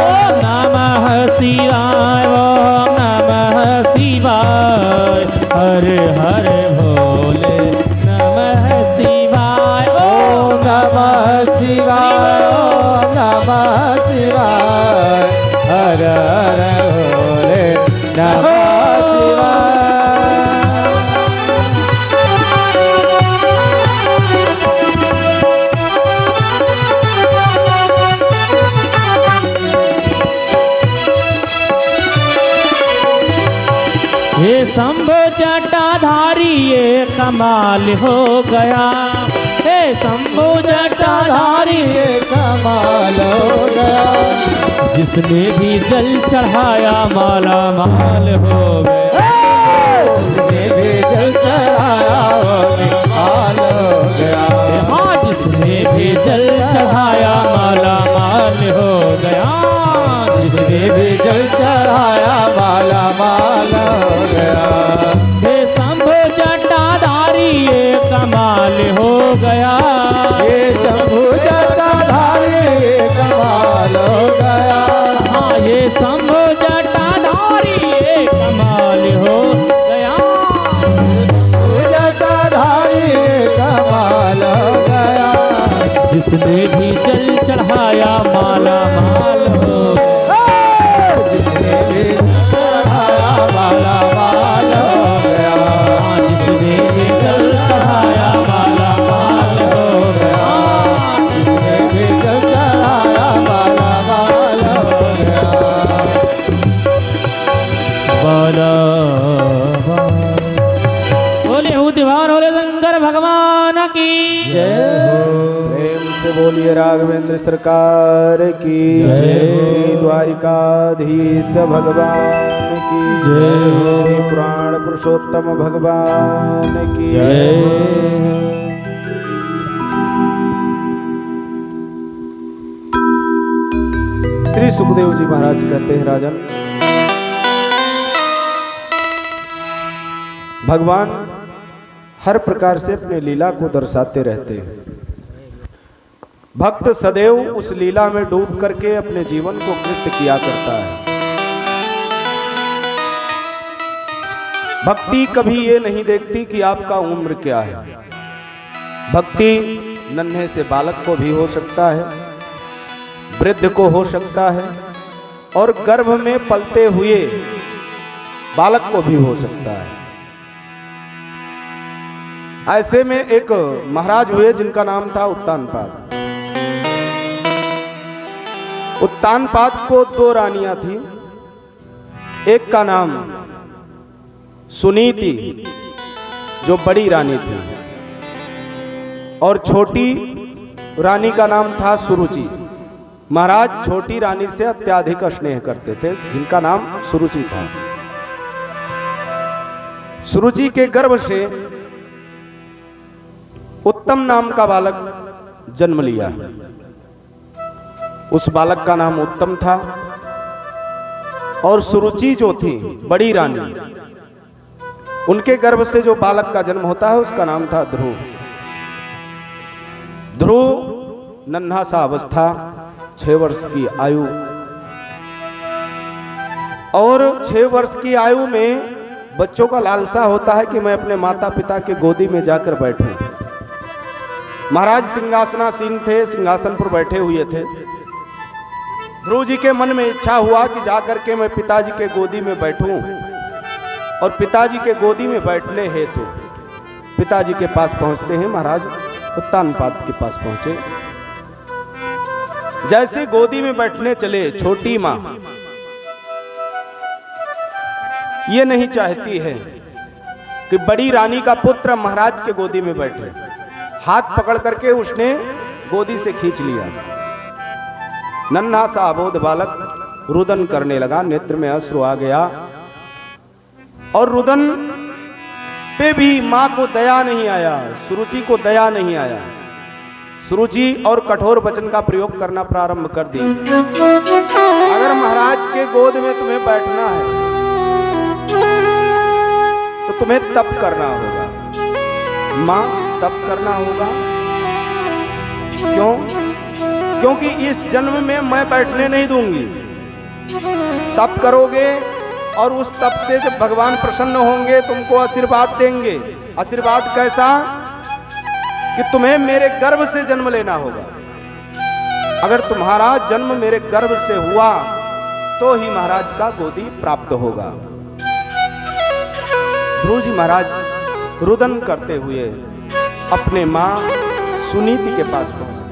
[SPEAKER 3] ओम नमः शिवाय ओम नमः शिवाय हर हर भोले नमः शिवाय
[SPEAKER 2] ओम नमः शिवाय ओम नमः शिवाय हर हर भोले नमः शिवाय
[SPEAKER 3] हे शंभो जटाधारी ये कमाल हो गया हे शंभो जटाधारी
[SPEAKER 2] ये कमाल हो गया
[SPEAKER 3] जिसने भी जल चढ़ाया माला माल हो गया
[SPEAKER 2] जिसने भी जल चढ़ाया वो निहाल हो गया
[SPEAKER 3] हाँ जिसने भी जल चढ़ाया माला माल हो गया
[SPEAKER 2] जिसने भी जल चढ़ाया माला माल हो गया
[SPEAKER 3] हे शंभो जटाधारी ये कमाल हो गया
[SPEAKER 2] ये शंभु जटाधारी ये कमाल हो गया
[SPEAKER 3] हाँ ये शंभो जटाधारी ये कमाल हो गया
[SPEAKER 2] शंभु जटाधारी ये कमाल हो गया
[SPEAKER 3] जिसने भी जल चढ़ाया माला माल हो
[SPEAKER 2] जिसने भी चढ़ाया माला माल हो गया
[SPEAKER 3] जिसने भी जल चढ़ाया माला माल हो गया
[SPEAKER 2] जिसने भी जल चढ़ाया माला माल हो गया
[SPEAKER 3] बाला बोले उद्धार बोले शंकर भगवान की
[SPEAKER 2] जय
[SPEAKER 1] प्रेम से बोलिए राघवेंद्र सरकार की
[SPEAKER 2] जय।
[SPEAKER 1] श्री द्वारिकाधीश भगवान की
[SPEAKER 2] जय।
[SPEAKER 1] श्री पुराण पुरुषोत्तम भगवान की श्री सुखदेव जी महाराज कहते हैं राजन, भगवान हर प्रकार से अपने लीला को दर्शाते रहते हैं। भक्त सदैव उस लीला में डूब करके अपने जीवन को कृत किया करता है। भक्ति कभी ये नहीं देखती कि आपका उम्र क्या है। भक्ति नन्हे से बालक को भी हो सकता है, वृद्ध को हो सकता है, और गर्भ में पलते हुए बालक को भी हो सकता है। ऐसे में एक महाराज हुए जिनका नाम था उत्तानपाद। उत्तानपाद को 2 रानियां थी। एक का नाम सुनीति जो बड़ी रानी थी, और छोटी रानी का नाम था सुरुचि। महाराज छोटी रानी से अत्याधिक स्नेह करते थे, जिनका नाम सुरुचि था। सुरुचि के गर्भ से उत्तम नाम का बालक जन्म लिया। उस बालक का नाम उत्तम था, और सुरुचि जो थी बड़ी रानी, उनके गर्भ से जो बालक का जन्म होता है उसका नाम था ध्रुव। ध्रुव नन्हा सा अवस्था, 6 वर्ष की आयु, और 6 वर्ष की आयु में बच्चों का लालसा होता है कि मैं अपने माता पिता के गोदी में जाकर बैठूं। महाराज सिंहासनासीन थे, सिंहासन पर बैठे हुए थे। ध्रुव जी के मन में इच्छा हुआ कि जाकर के मैं पिताजी के गोदी में बैठूं, और पिताजी के गोदी में बैठने हेतु पिताजी के पास पहुंचते हैं। महाराज उत्तानपाद के पास पहुंचे। जैसे गोदी में बैठने चले, छोटी मां ये नहीं चाहती है कि बड़ी रानी का पुत्र महाराज के गोदी में बैठे। हाथ पकड़ करके उसने गोदी से खींच लिया। नन्हा सा अबोध बालक रुदन करने लगा, नेत्र में अश्रु आ गया, और रुदन पे भी मां को दया नहीं आया, सुरुचि को दया नहीं आया। सुरुचि और कठोर वचन का प्रयोग करना प्रारंभ कर दी। अगर महाराज के गोद में तुम्हें बैठना है तो तुम्हें तप करना होगा। मां, तप करना होगा। क्यों? क्योंकि इस जन्म में मैं बैठने नहीं दूंगी। तप करोगे, और उस तप से जब भगवान प्रसन्न होंगे तुमको आशीर्वाद देंगे। आशीर्वाद कैसा? कि तुम्हें मेरे गर्भ से जन्म लेना होगा। अगर तुम्हारा जन्म मेरे गर्भ से हुआ तो ही महाराज का गोदी प्राप्त होगा। ध्रुव जी महाराज रुदन करते हुए अपने मां सुनीति के पास पहुंचते।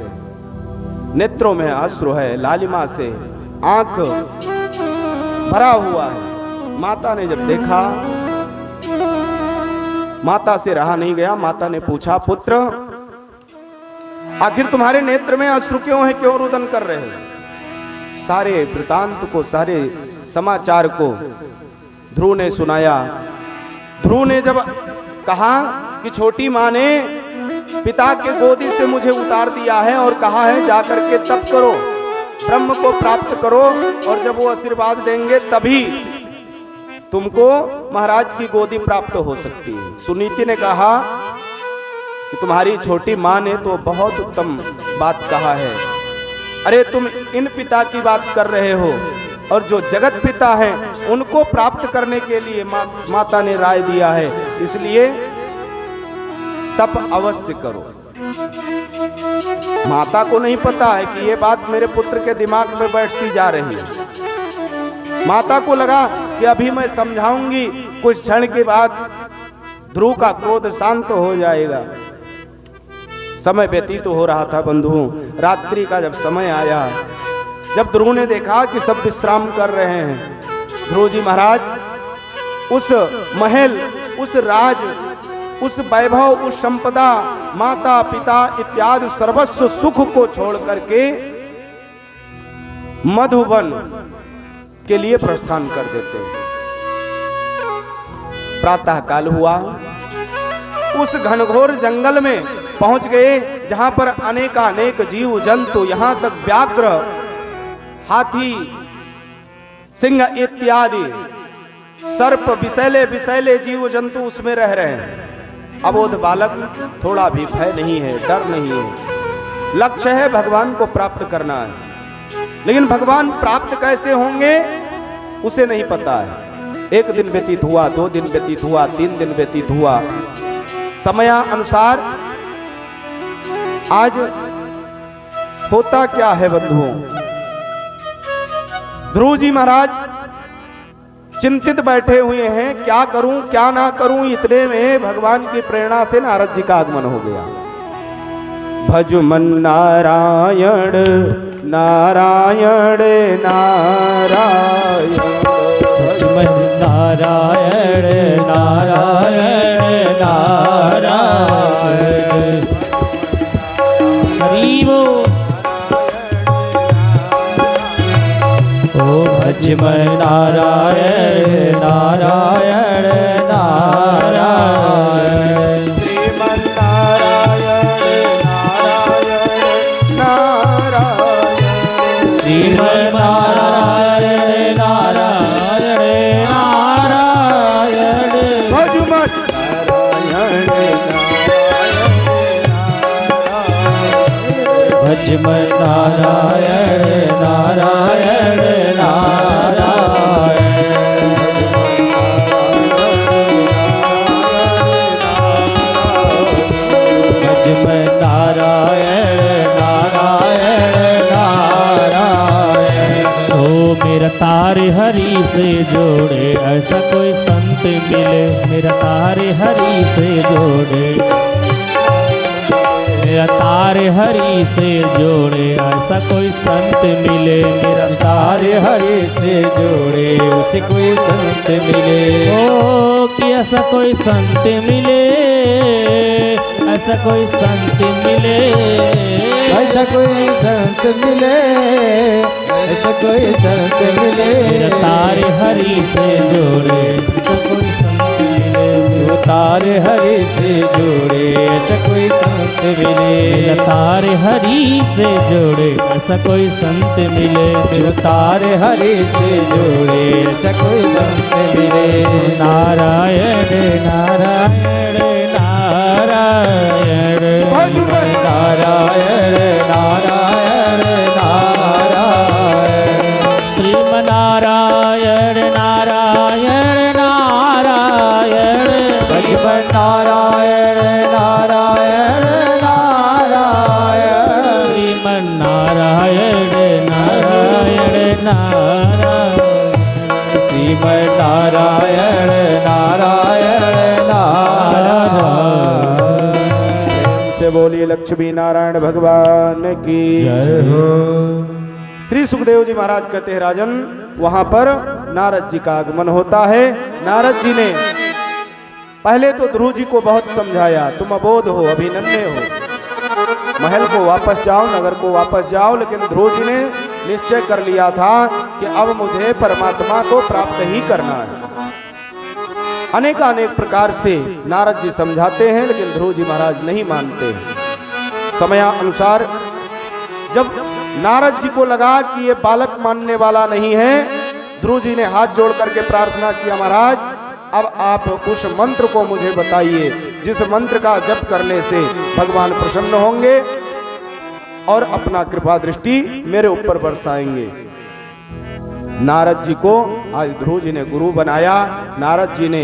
[SPEAKER 1] नेत्रों में अश्रु है, लालिमा से आंख भरा हुआ है। माता ने जब देखा, माता से रहा नहीं गया। माता ने पूछा, पुत्र आखिर तुम्हारे नेत्र में अश्रु क्यों है, क्यों रुदन कर रहे हो? सारे वृतांत को, सारे समाचार को ध्रुव ने सुनाया। ध्रुव ने जब कहा कि छोटी मां ने पिता के गोदी से मुझे उतार दिया है और कहा है जाकर के तप करो, ब्रह्म को प्राप्त करो, और जब वो आशीर्वाद देंगे तभी तुमको महाराज की गोदी प्राप्त हो सकती है। सुनीति ने कहा कि तुम्हारी छोटी मां ने तो बहुत उत्तम बात कहा है। अरे तुम इन पिता की बात कर रहे हो, और जो जगत पिता हैं उनको प्राप्त करने के लिए माता ने राय दिया है, इसलिए तप अवश्य करो। माता को नहीं पता है कि ये बात मेरे पुत्र के दिमाग में बैठती जा रही है। माता को लगा कि अभी मैं समझाऊंगी, कुछ क्षण के बाद ध्रुव का क्रोध शांत हो जाएगा। समय व्यतीत हो रहा था बंधुओं। रात्रि का जब समय आया, जब ध्रुव ने देखा कि सब विश्राम कर रहे हैं, ध्रुव जी महाराज उस महल, उस राज, उस वैभव, उस संपदा, माता पिता इत्यादि सर्वस्व सुख को छोड़ करके मधुबन के लिए प्रस्थान कर देते हैं। प्रातः काल हुआ, उस घनघोर जंगल में पहुंच गए जहां पर अनेकानेक जीव जंतु, यहां तक व्याघ्र, हाथी, सिंह इत्यादि सर्प, विषैले विषैले जीव जंतु उसमें रह रहे हैं। अबोध बालक, थोड़ा भी भय नहीं है, डर नहीं है। लक्ष्य है भगवान को प्राप्त करना है, लेकिन भगवान प्राप्त कैसे होंगे उसे नहीं पता है। एक दिन व्यतीत हुआ, 2 दिन व्यतीत हुआ, 3 दिन व्यतीत हुआ, समयानुसार आज होता क्या है बंधुओं, ध्रुव जी महाराज चिंतित बैठे हुए हैं, क्या करूं क्या ना करूं। इतने में भगवान की प्रेरणा से नारद जी का आगमन हो गया। भज मन नारायण नारायण नारायण,
[SPEAKER 2] भज मन नारायण नारायण नारायण।
[SPEAKER 3] हरि बोल।
[SPEAKER 2] ओ भज मन नारायण नारायण नारायण।
[SPEAKER 1] श्रीमन नारायण नारायण नारायण,
[SPEAKER 2] श्रीमन नारायण नारायण नारायण।
[SPEAKER 1] भज मन नारायण
[SPEAKER 2] भज मन नारायण नारायण नारायण। भज मन नारायण नारायण नारायण।
[SPEAKER 3] ओ मेरा तारे हरि से जोड़े ऐसा कोई संत मिले, मेरा तारे हरि से जोड़े, मेरा तारे हरि से जोड़े ऐसा कोई संत मिले, मेरा
[SPEAKER 2] तारे हरि से जोड़े उसे कोई संत मिले।
[SPEAKER 3] ओ कि ऐसा कोई संत मिले, ऐसा कोई संत मिले,
[SPEAKER 2] ऐसा कोई संत मिले, ऐसा कोई संत मिले।
[SPEAKER 3] मेरा तारे हरि से जोड़े ऐसा कोई संत मिले,
[SPEAKER 2] वो तारे हरि से जोड़े ऐसा कोई संत मिले।
[SPEAKER 3] मेरा तारे हरि से जोड़े ऐसा कोई संत मिले,
[SPEAKER 2] जो तारे हरि से जोड़े ऐसा कोई संत मिले।
[SPEAKER 3] नारायण नारायण नारायण,
[SPEAKER 2] नारायण नारायण नारायण।
[SPEAKER 3] श्रीमनारायण नारायण नारायण,
[SPEAKER 2] भजबन नारायण नारायण नारायण।
[SPEAKER 3] श्रीमनारायण नारायण नारायण,
[SPEAKER 2] श्रीमन नारायण नारायण नारायण।
[SPEAKER 1] से बोलिए लक्ष्मी नारायण भगवान की
[SPEAKER 2] जय हो।
[SPEAKER 1] श्री सुखदेव जी महाराज कहते हैं राजन, वहां पर नारद जी का आगमन होता है। नारद जी ने पहले तो ध्रुव जी को बहुत समझाया, तुम अबोध हो, अभी नन्हे हो, महल को वापस जाओ, नगर को वापस जाओ। लेकिन ध्रुव जी ने निश्चय कर लिया था कि अब मुझे परमात्मा को प्राप्त ही करना है। अनेक प्रकार से नारद जी समझाते हैं, लेकिन ध्रुव जी महाराज नहीं मानते। समयानुसार जब नारद जी को लगा कि ये बालक मानने वाला नहीं है, ध्रुव जी ने हाथ जोड़ करके प्रार्थना किया, महाराज अब आप उस मंत्र को मुझे बताइए जिस मंत्र का जप करने से भगवान प्रसन्न होंगे और अपना कृपा दृष्टि मेरे ऊपर बरसाएंगे। नारद जी को आज ध्रुव जी ने गुरु बनाया। नारद जी ने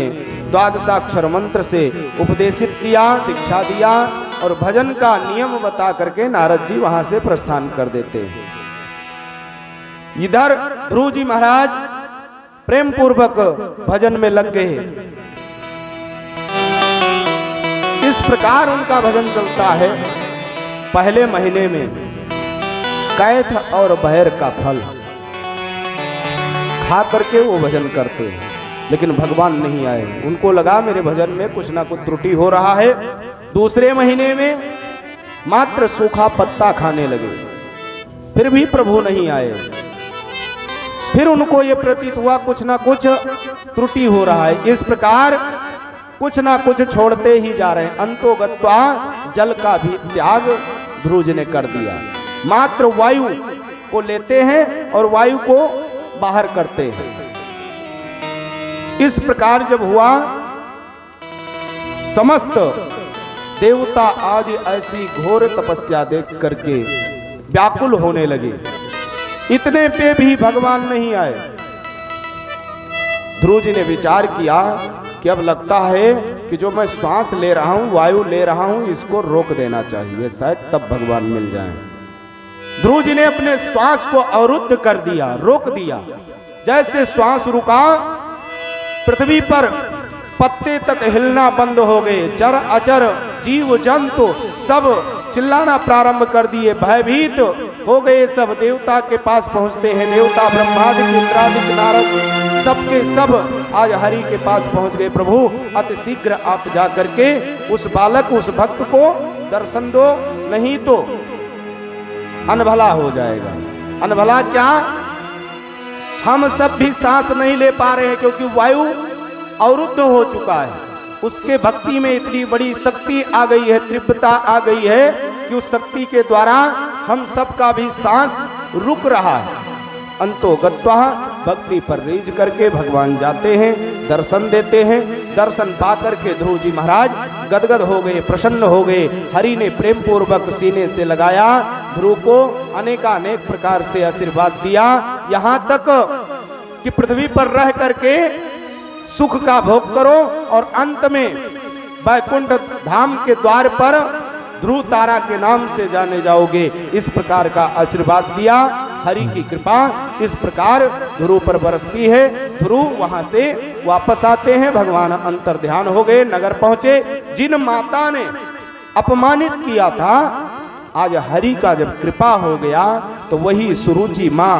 [SPEAKER 1] द्वादशाक्षर मंत्र से उपदेशित किया, दीक्षा दिया और भजन का नियम बता करके नारद जी वहां से प्रस्थान कर देते हैं। इधर ध्रुव जी महाराज प्रेम पूर्वक भजन में लग गए। इस प्रकार उनका भजन चलता है। पहले महीने में कैथ और बहर का फल खा करके वो भजन करते हैं, लेकिन भगवान नहीं आए। उनको लगा मेरे भजन में कुछ ना कुछ त्रुटि हो रहा है। दूसरे महीने में मात्र सूखा पत्ता खाने लगे, फिर भी प्रभु नहीं आए। फिर उनको ये प्रतीत हुआ कुछ ना कुछ त्रुटि हो रहा है। इस प्रकार कुछ ना कुछ छोड़ते ही जा रहे हैं। अंतोगत्वा जल का भी त्याग ध्रुव जी ने कर दिया। मात्र वायु को लेते हैं और वायु को बाहर करते हैं। इस प्रकार जब हुआ, समस्त देवता आदि ऐसी घोर तपस्या देख करके व्याकुल होने लगे। इतने पे भी भगवान नहीं आए। ध्रुव जी ने विचार किया कि अब लगता है कि जो मैं श्वास ले रहा हूं, वायु ले रहा हूं, इसको रोक देना चाहिए, शायद तब भगवान मिल जाएं। ध्रुव जी ने अपने श्वास को अवरुद्ध कर दिया, रोक दिया। जैसे श्वास रुका, पृथ्वी पर पत्ते तक हिलना बंद हो गए। चर अचर जीव जंतु सब चिल्लाना प्रारंभ कर दिए, भयभीत हो गए। सब देवता के पास पहुंचते हैं। देवता ब्रह्मादि इंद्रादि नारद सबके सब आज हरि के पास पहुंच गए। प्रभु अति शीघ्र आप जा करके उस बालक, उस भक्त को दर्शन दो, नहीं तो अनभला हो जाएगा। अनभला क्या, हम सब भी सांस नहीं ले पा रहे हैं क्योंकि वायु अवरुद्ध हो चुका है। उसके भक्ति में इतनी बड़ी शक्ति आ गई है, तीव्रता आ गई है कि उस शक्ति के द्वारा हम सबका भी सांस रुक रहा है। अंतो गत्वा भक्ति पर रीझ करके भगवान जाते हैं, दर्शन देते हैं। दर्शन पा करके ध्रुव जी महाराज गदगद हो गए, प्रसन्न हो गए। हरि ने प्रेम पूर्वक सीने से लगाया, ध्रुव को अनेकानेक प्रकार से आशीर्वाद दिया, यहाँ तक कि पृथ्वी पर रह करके सुख का भोग करो और अंत में वैकुंठ धाम के द्वार पर ध्रुव तारा के नाम से जाने जाओगे। इस प्रकार का आशीर्वाद दिया। हरि की कृपा इस प्रकार ध्रुव पर बरसती है। ध्रुव वहां से वापस आते हैं, भगवान अंतर ध्यान हो गए, नगर पहुंचे। जिन माता ने अपमानित किया था, आज हरि का जब कृपा हो गया तो वही सुरुचि माँ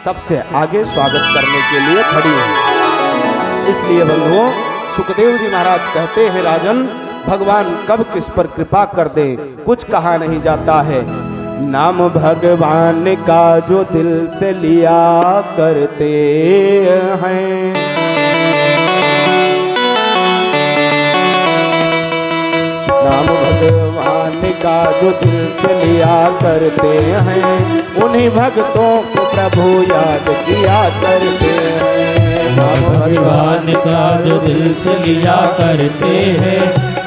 [SPEAKER 1] सबसे आगे स्वागत करने के लिए खड़ी है। इसलिए बंधुओं, सुखदेव जी महाराज कहते हैं, राजन भगवान कब किस पर कृपा कर दे कुछ कहा नहीं जाता है। नाम भगवान का जो दिल से लिया करते हैं, नाम भगवान का जो दिल से लिया करते हैं, उन्हीं भक्तों को प्रभु याद किया करते हैं।
[SPEAKER 3] नाम भगवान का जो दिल से लिया करते हैं,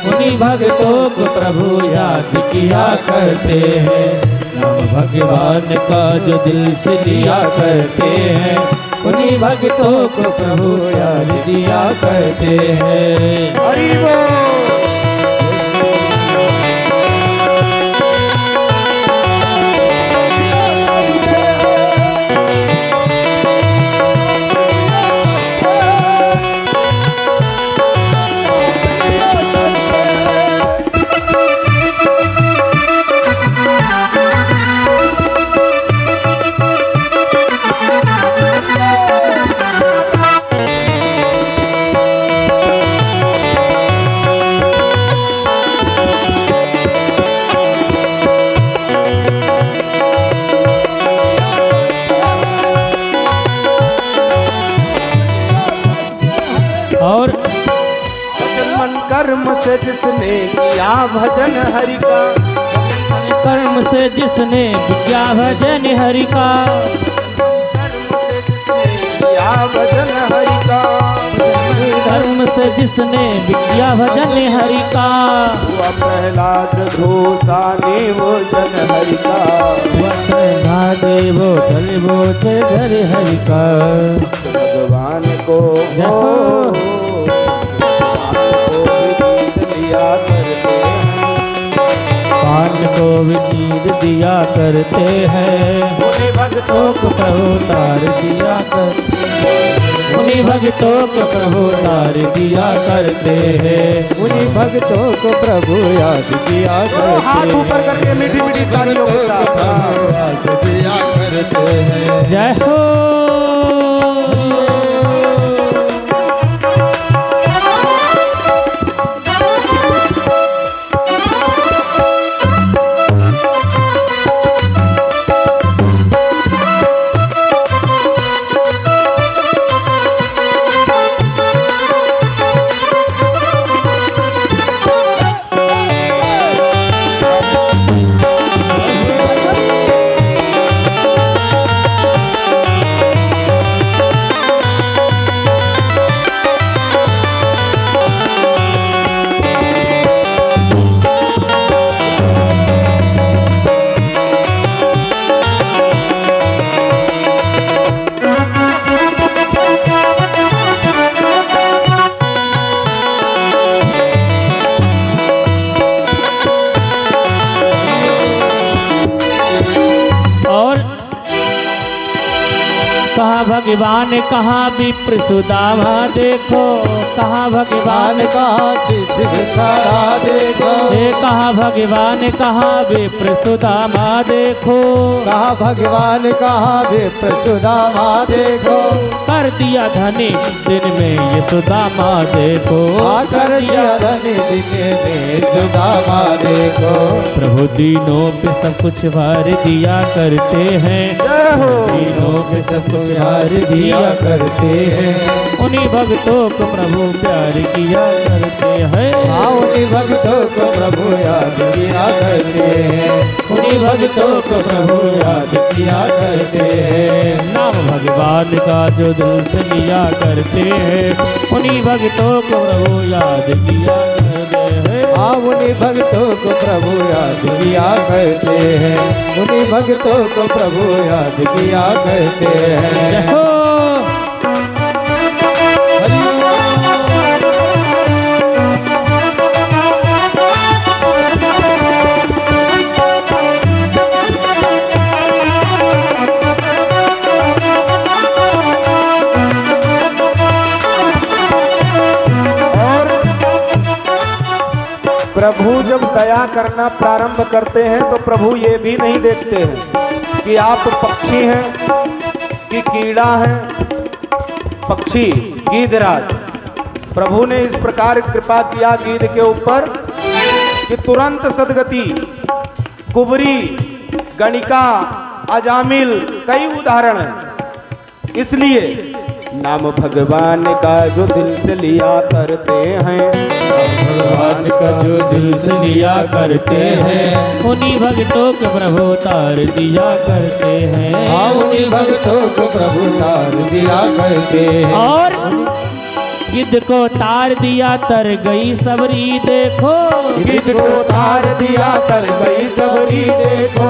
[SPEAKER 3] उन्हीं भक्तों को प्रभु याद किया करते हैं। नाम भगवान का जो दिल से लिया करते हैं, उन्हीं भक्तों को प्रभु याद किया करते हैं।
[SPEAKER 1] हरि बोल।
[SPEAKER 3] और
[SPEAKER 1] मन कर्म से जिसने किया भजन हरि का,
[SPEAKER 3] कर्म से जिसने किया भजन हरि का,
[SPEAKER 1] किया भजन हरि का,
[SPEAKER 3] कर्म से जिसने किया भजन हरि का,
[SPEAKER 1] हुआ प्रहलाद घोषाने वो जन हरि का,
[SPEAKER 3] प्रहलाद वो जल हरि का।
[SPEAKER 1] भगवान को
[SPEAKER 3] पान को विनीत दिया करते हैं,
[SPEAKER 1] उन्हीं भक्तों
[SPEAKER 3] को प्रभु तार दिया करते हैं, उन्हीं भक्तों को प्रभु तार दिया करते हैं,
[SPEAKER 2] उन्हीं भक्तों को प्रभु याद किया करते
[SPEAKER 1] हाथ ऊपर करके मीठी मीठी तालियों के साथ
[SPEAKER 2] याद किया करते हैं।
[SPEAKER 3] जय हो। कहाँ भगवान कहाँ विप्र सुदामा देखो, कहाँ भगवान
[SPEAKER 2] कहाँ सिद्धिखारा देखो,
[SPEAKER 3] हे कहाँ भगवान कहाँ विप्र सुदामा देखो,
[SPEAKER 2] कहाँ भगवान कहाँ विप्र सुदामा देखो,
[SPEAKER 3] कर दिया धनी दिन में ये सुदामा देखो,
[SPEAKER 2] कर दिया धनी दिन में सुदामा देखो।
[SPEAKER 3] प्रभु दीनों पे सब कुछ भर दिया करते हैं, दीनों पे सब कुछ भर दिया करते हैं, उन्हीं भक्तों को प्रभु प्यार किया करते हैं,
[SPEAKER 2] उन्हीं भक्तों को प्रभु याद किया करते हैं,
[SPEAKER 3] उन्हीं भक्तों को प्रभु याद किया करते हैं, नाम भगवान का जो दिल से लिया करते हैं, उन्हीं भक्तों को प्रभु याद किया करते हैं,
[SPEAKER 2] उन्हीं भक्तों को प्रभु याद किया करते हैं, उन्हीं भक्तों को प्रभु याद किया करते हैं।
[SPEAKER 3] देखो
[SPEAKER 1] प्रभु जब दया करना प्रारंभ करते हैं तो प्रभु ये भी नहीं देखते हैं कि आप पक्षी हैं कि कीड़ा हैं, पक्षी गीधराज। प्रभु ने इस प्रकार कृपा किया गीध के ऊपर कि तुरंत सदगति, कुबरी, गणिका, अजामिल, कई उदाहरण हैं। इसलिए नाम भगवान का जो दिल से लिया करते हैं,
[SPEAKER 3] भगवान का जो दिल से लिया करते हैं, उन्हीं भक्तों को प्रभु तार दिया करते हैं,
[SPEAKER 2] उन्हीं भक्तों को प्रभु तार दिया करते हैं।
[SPEAKER 3] और गिद्ध को तार दिया तर गई सबरी देखो,
[SPEAKER 2] गिद्ध को तार दिया तर गई सबरी देखो,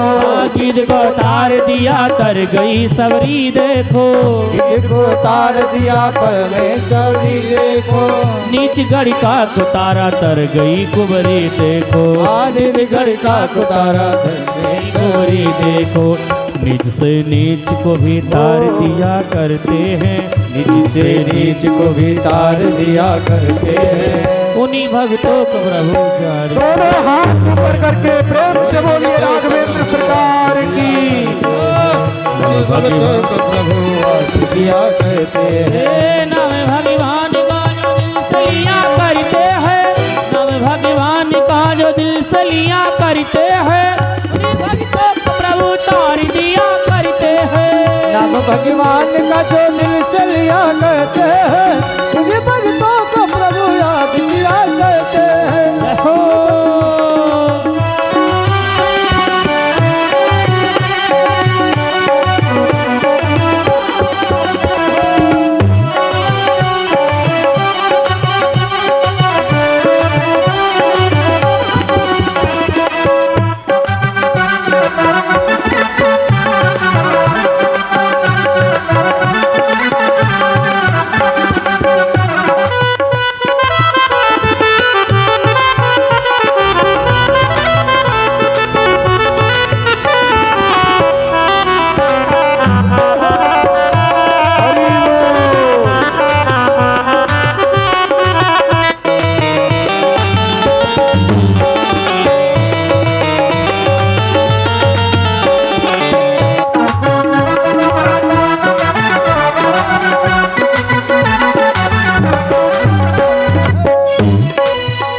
[SPEAKER 3] गिद्ध को तार दिया तर गई सबरी देखो,
[SPEAKER 2] गिद्ध को तार दिया पर गई सबरी देखो,
[SPEAKER 3] नीच गड़िका को तारा तर गई कुबरी देखो,
[SPEAKER 2] नीच गड़िका को तारा तर गई
[SPEAKER 3] कुबरी देखो, नीच से नीच को भी तार दिया करते हैं,
[SPEAKER 2] नीच से नीच को भी तार दिया करते हैं,
[SPEAKER 3] उन्हीं भक्तों को प्रभु प्यार।
[SPEAKER 1] दोनों हाथ ऊपर करके प्रेम से बोलिए राघवेंद्र सरकार की।
[SPEAKER 2] भक्तों को प्रभु याद किया करते हैं,
[SPEAKER 3] नाम भगवान का जो दिल से लिया करते हैं, नाम भगवान का जो दिल से लिया करते हैं, उन्हीं भक्तों को प्रभु तार दिया करते हैं,
[SPEAKER 2] नाम भगवान का जो दिल से लिया करते हैं, उन्हीं भक्तों को प्रभु याद किया करते हैं।
[SPEAKER 3] देखो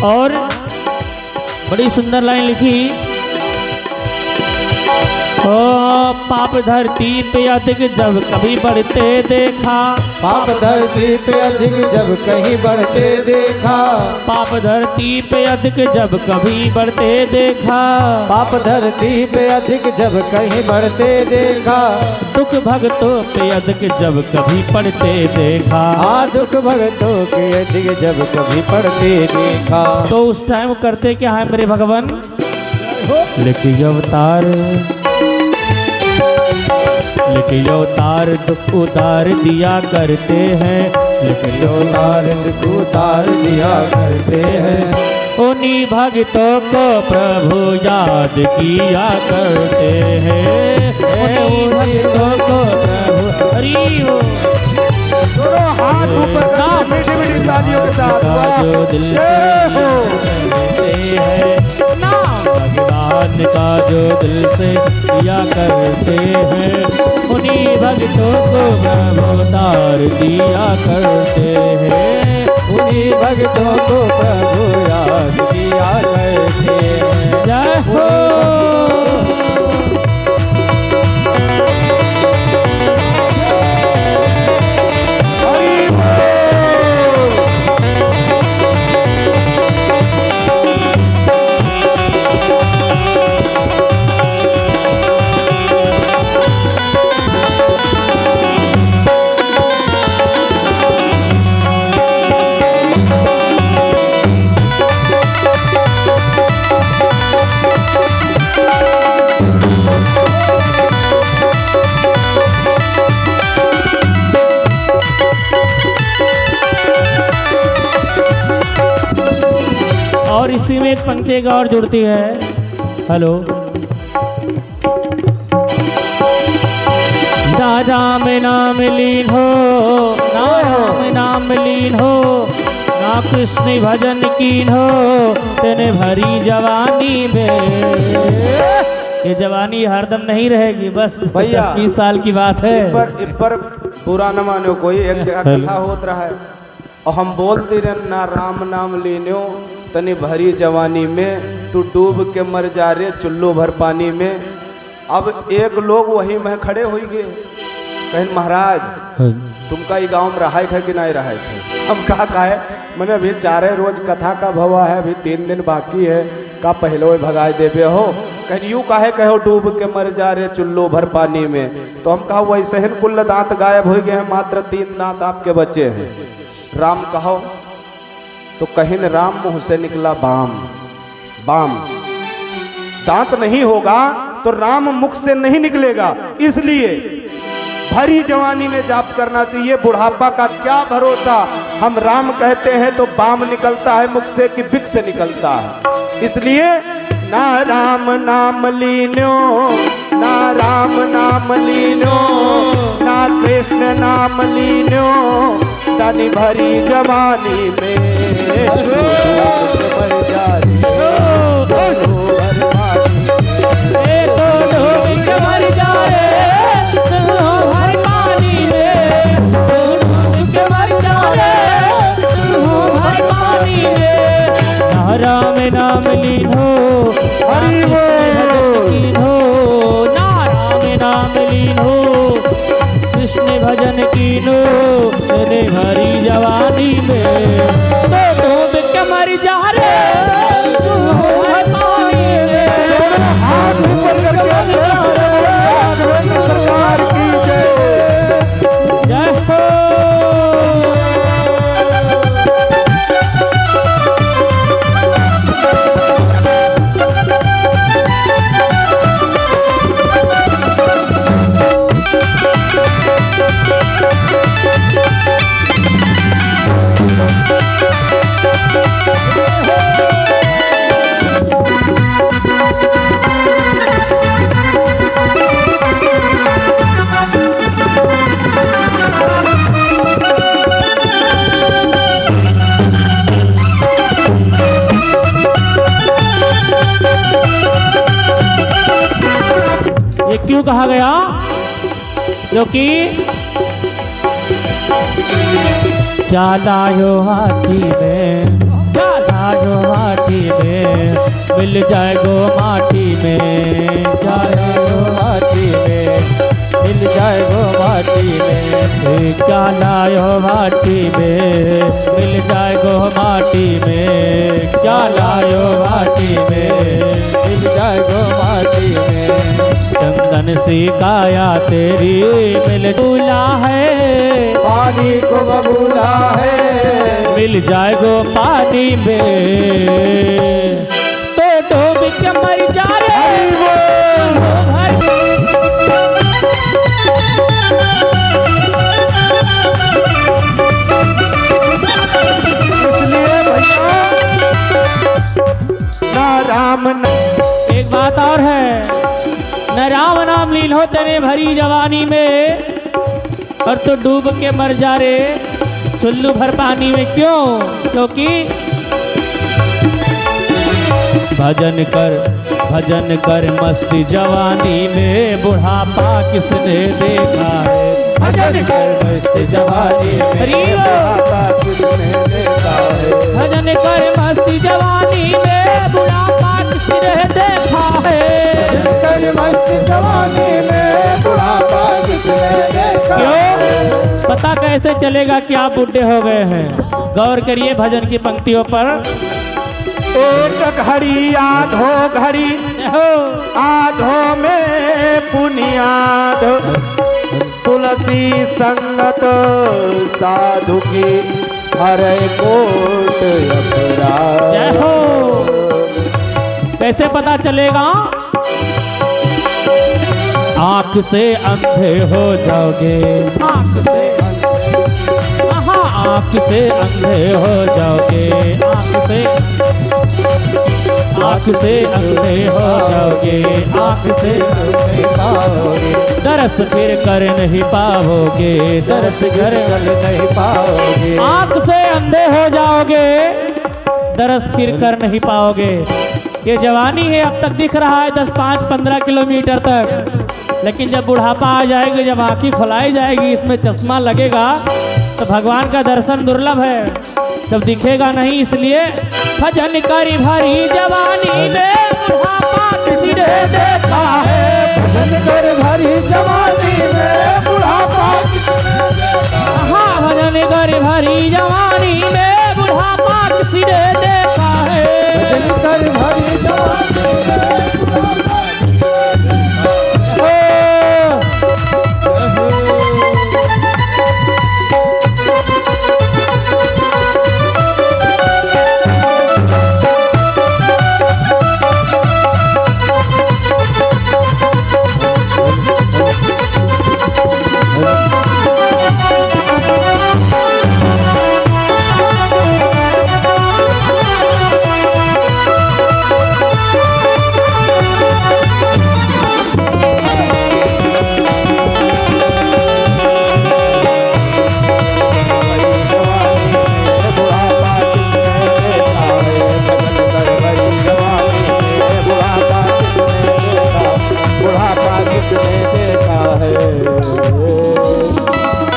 [SPEAKER 3] और बड़ी सुंदर लाइन लिखी, ओ पाप धरती पे अधिक जब कभी बढ़ते देखा,
[SPEAKER 2] पाप धरती पे अधिक जब कहीं बढ़ते देखा,
[SPEAKER 3] पाप धरती पे अधिक जब कभी बढ़ते देखा,
[SPEAKER 2] पाप धरती पे अधिक जब कहीं बढ़ते देखा,
[SPEAKER 3] दुख भक्तों पे अधिक जब कभी पढ़ते देखा,
[SPEAKER 2] दुख भक्तों के अधिक जब कभी पढ़ते देखा।
[SPEAKER 3] तो उस टाइम करते क्या है मेरे भगवान, लेकिन अवतार, लेकिन अवतार दुख उतार दिया करते हैं,
[SPEAKER 2] लेकिन अवतार दुख उतार दिया करते हैं,
[SPEAKER 3] उन्हीं भक्तों को प्रभु याद किया करते हैं, उन्हीं भक्तों को प्रभु हरी हो।
[SPEAKER 1] दोनों हाथ ऊपर करके मीठी मीठी तालियों के साथ वाह,
[SPEAKER 3] जो दिल
[SPEAKER 1] जय हो।
[SPEAKER 3] से है नाम भगवान का जो दिल से किया करते हैं, उन्हीं भक्तों को प्रभु तार दिया करते हैं।
[SPEAKER 2] उन्हीं भक्तों को प्रभु याद किया करते हैं।
[SPEAKER 3] जय हो। और इसी में एक पंक्ति एक और जुड़ती है। हेलो। राजा में नाम लीन हो, नाम नाम लीन हो, ना कृष्ण भजन कीन हो, तेने भरी जवानी में। ये जवानी हरदम नहीं रहेगी, बस
[SPEAKER 1] भैया,
[SPEAKER 3] 10-20 साल की बात है।
[SPEAKER 1] इस पर बुरा न मानो कोई। एक जगह कथा होत रहा है और हम बोलते रहे ना राम नाम लीनो तनी भरी जवानी में, तू डूब के मर जा रे चुल्लू भर पानी में। अब एक लोग वहीं में खड़े हो गए, कहें महाराज तुमका ये गांव में रहा है कि नहीं रहा है? हम कहा है मैंने अभी 4 रोज कथा का भवा है, अभी 3 दिन बाकी है, का पहले भगाए देवे हो। कहीं यूँ काहे कहो डूब के मर जा रे चुल्लू भर पानी में। तो हम कहा वैसे ही कुल दांत गायब हो गए हैं, मात्र 3 दांत आपके बचे हैं। राम कहो तो कहीं न राम मुंह से निकला बाम। बाम दांत नहीं होगा तो राम मुख से नहीं निकलेगा, इसलिए भरी जवानी में जाप करना चाहिए। बुढ़ापा का क्या भरोसा, हम राम कहते हैं तो बाम निकलता है मुख से कि बिक से निकलता है। इसलिए ना राम नाम लीनो, ना राम नाम लीनो, ना कृष्ण नाम लीनो, तनी भरी जवानी में मर जा रे
[SPEAKER 3] मर जा रे हर पानी में, मर जा रे हर पानी में। राम नाम लीनो, हरि बोल हो, ना राम नाम लीनो, कृष्ण भजन कीनो, तेरे भरी जवानी में। तो डूब के मर जा रे हर पानी में।
[SPEAKER 1] हाथ ऊपर करके सरकार की जय।
[SPEAKER 3] जय हो। ये क्यों कहा गया? क्योंकि ज्यादा यो हाथी में, ज्यादा यो हाथी में, मिल जाए गो माटी में, ज्यादा यो हाथी में, मिल जाए गो माटी में, ज्यादा यो माटी में, मिल जाए गो माटी में, ज्यादा यो माटी में, मिल जाए गो माटी में। चंदन सी काया तेरी मिल दूल्हा है,
[SPEAKER 2] पानी को बबूला है,
[SPEAKER 3] मिल जाए गो पानी में। तो डूब के मर जा रे
[SPEAKER 1] इसलिए भैया ना राम
[SPEAKER 3] एक बात और है, न राम नाम लीन हो तेरे भरी जवानी में, और तू डूब के मर जा रे चुल्लू भर पानी में। क्यों? क्योंकि भजन कर मस्ती जवानी में, बुढ़ापा किसने देखा है। भजन कर मस्ती जवानी में, बुढ़ापा किसने देखा है। भजन कर मस्ती जवानी में, बुढ़ापा किसने देखा है।
[SPEAKER 2] भजन कर मस्ती जवानी में, बुढ़ापा किसने देखा है।
[SPEAKER 3] क्यों? पता कैसे चलेगा कि आप बुढ़े हो गए हैं? गौर करिए भजन की पंक्तियों पर।
[SPEAKER 1] एक घड़ी आधो घड़ी, आधो में पुनियाद, तुलसी संगत साधु की हरे कोट अपराध।
[SPEAKER 3] जय हो। कैसे पता चलेगा? आंख से अंधे हो जाओगे, आंख से आंख से अंधे हो जाओगे, आंख से अंधे हो जाओगे, आंख से अंधे पाओगे। दरस फिर कर नहीं पाओगे, दरस फिर चल नहीं पाओगे। आंख से अंधे हो जाओगे, दरस फिर कर नहीं पाओगे। ये जवानी है, अब तक दिख रहा है 10, 5, 15 किलोमीटर तक, लेकिन जब बुढ़ापा आ जाएगी, जब आँखें खुलाई जाएगी, इसमें चश्मा लगेगा, तो भगवान का दर्शन दुर्लभ है, जब दिखेगा नहीं। इसलिए भजन करी भरी जवानी में, बुढ़ापा किसने देखा है।
[SPEAKER 2] भजन कर भरी जवानी में, बुढ़ापा किसने देखा है।
[SPEAKER 3] हाँ, भजन करी भरी जवानी में, बुढ़ापा किसने देखा है।
[SPEAKER 2] भजन कर भरी जवानी में, बुढ़ापा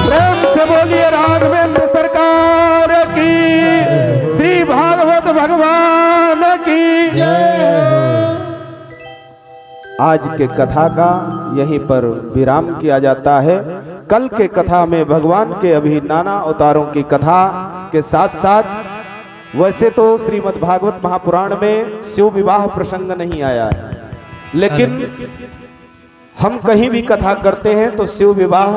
[SPEAKER 1] प्रेम से बोलिए राघवेंद्र सरकार की, श्री भागवत भगवान की। आज के कथा का यहीं पर विराम किया जाता है। कल के कथा में भगवान के अभी नाना अवतारों की कथा के साथ साथ, वैसे तो श्रीमद् भागवत महापुराण में शिव विवाह प्रसंग नहीं आया है, लेकिन हम कहीं भी कथा करते हैं तो शिव विवाह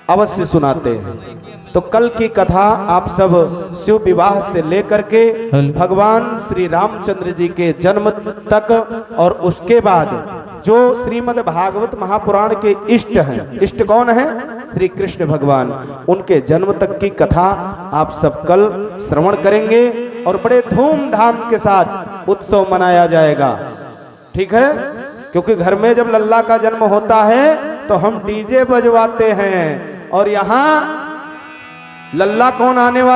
[SPEAKER 1] अवश्य सुनाते हैं। तो कल की कथा आप सब शिव विवाह से लेकर के भगवान श्री रामचंद्र जी के जन्म तक, और उसके बाद जो श्रीमद् भागवत महापुराण के इष्ट हैं, इष्ट कौन है? श्री कृष्ण भगवान, उनके जन्म तक की कथा आप सब कल श्रवण करेंगे और बड़े धूमधाम के साथ उत्सव मनाया जाएगा। ठीक है? क्योंकि घर में जब लल्ला का जन्म होता है तो हम डीजे बजवाते हैं, और यहाँ लल्ला कौन आने वाला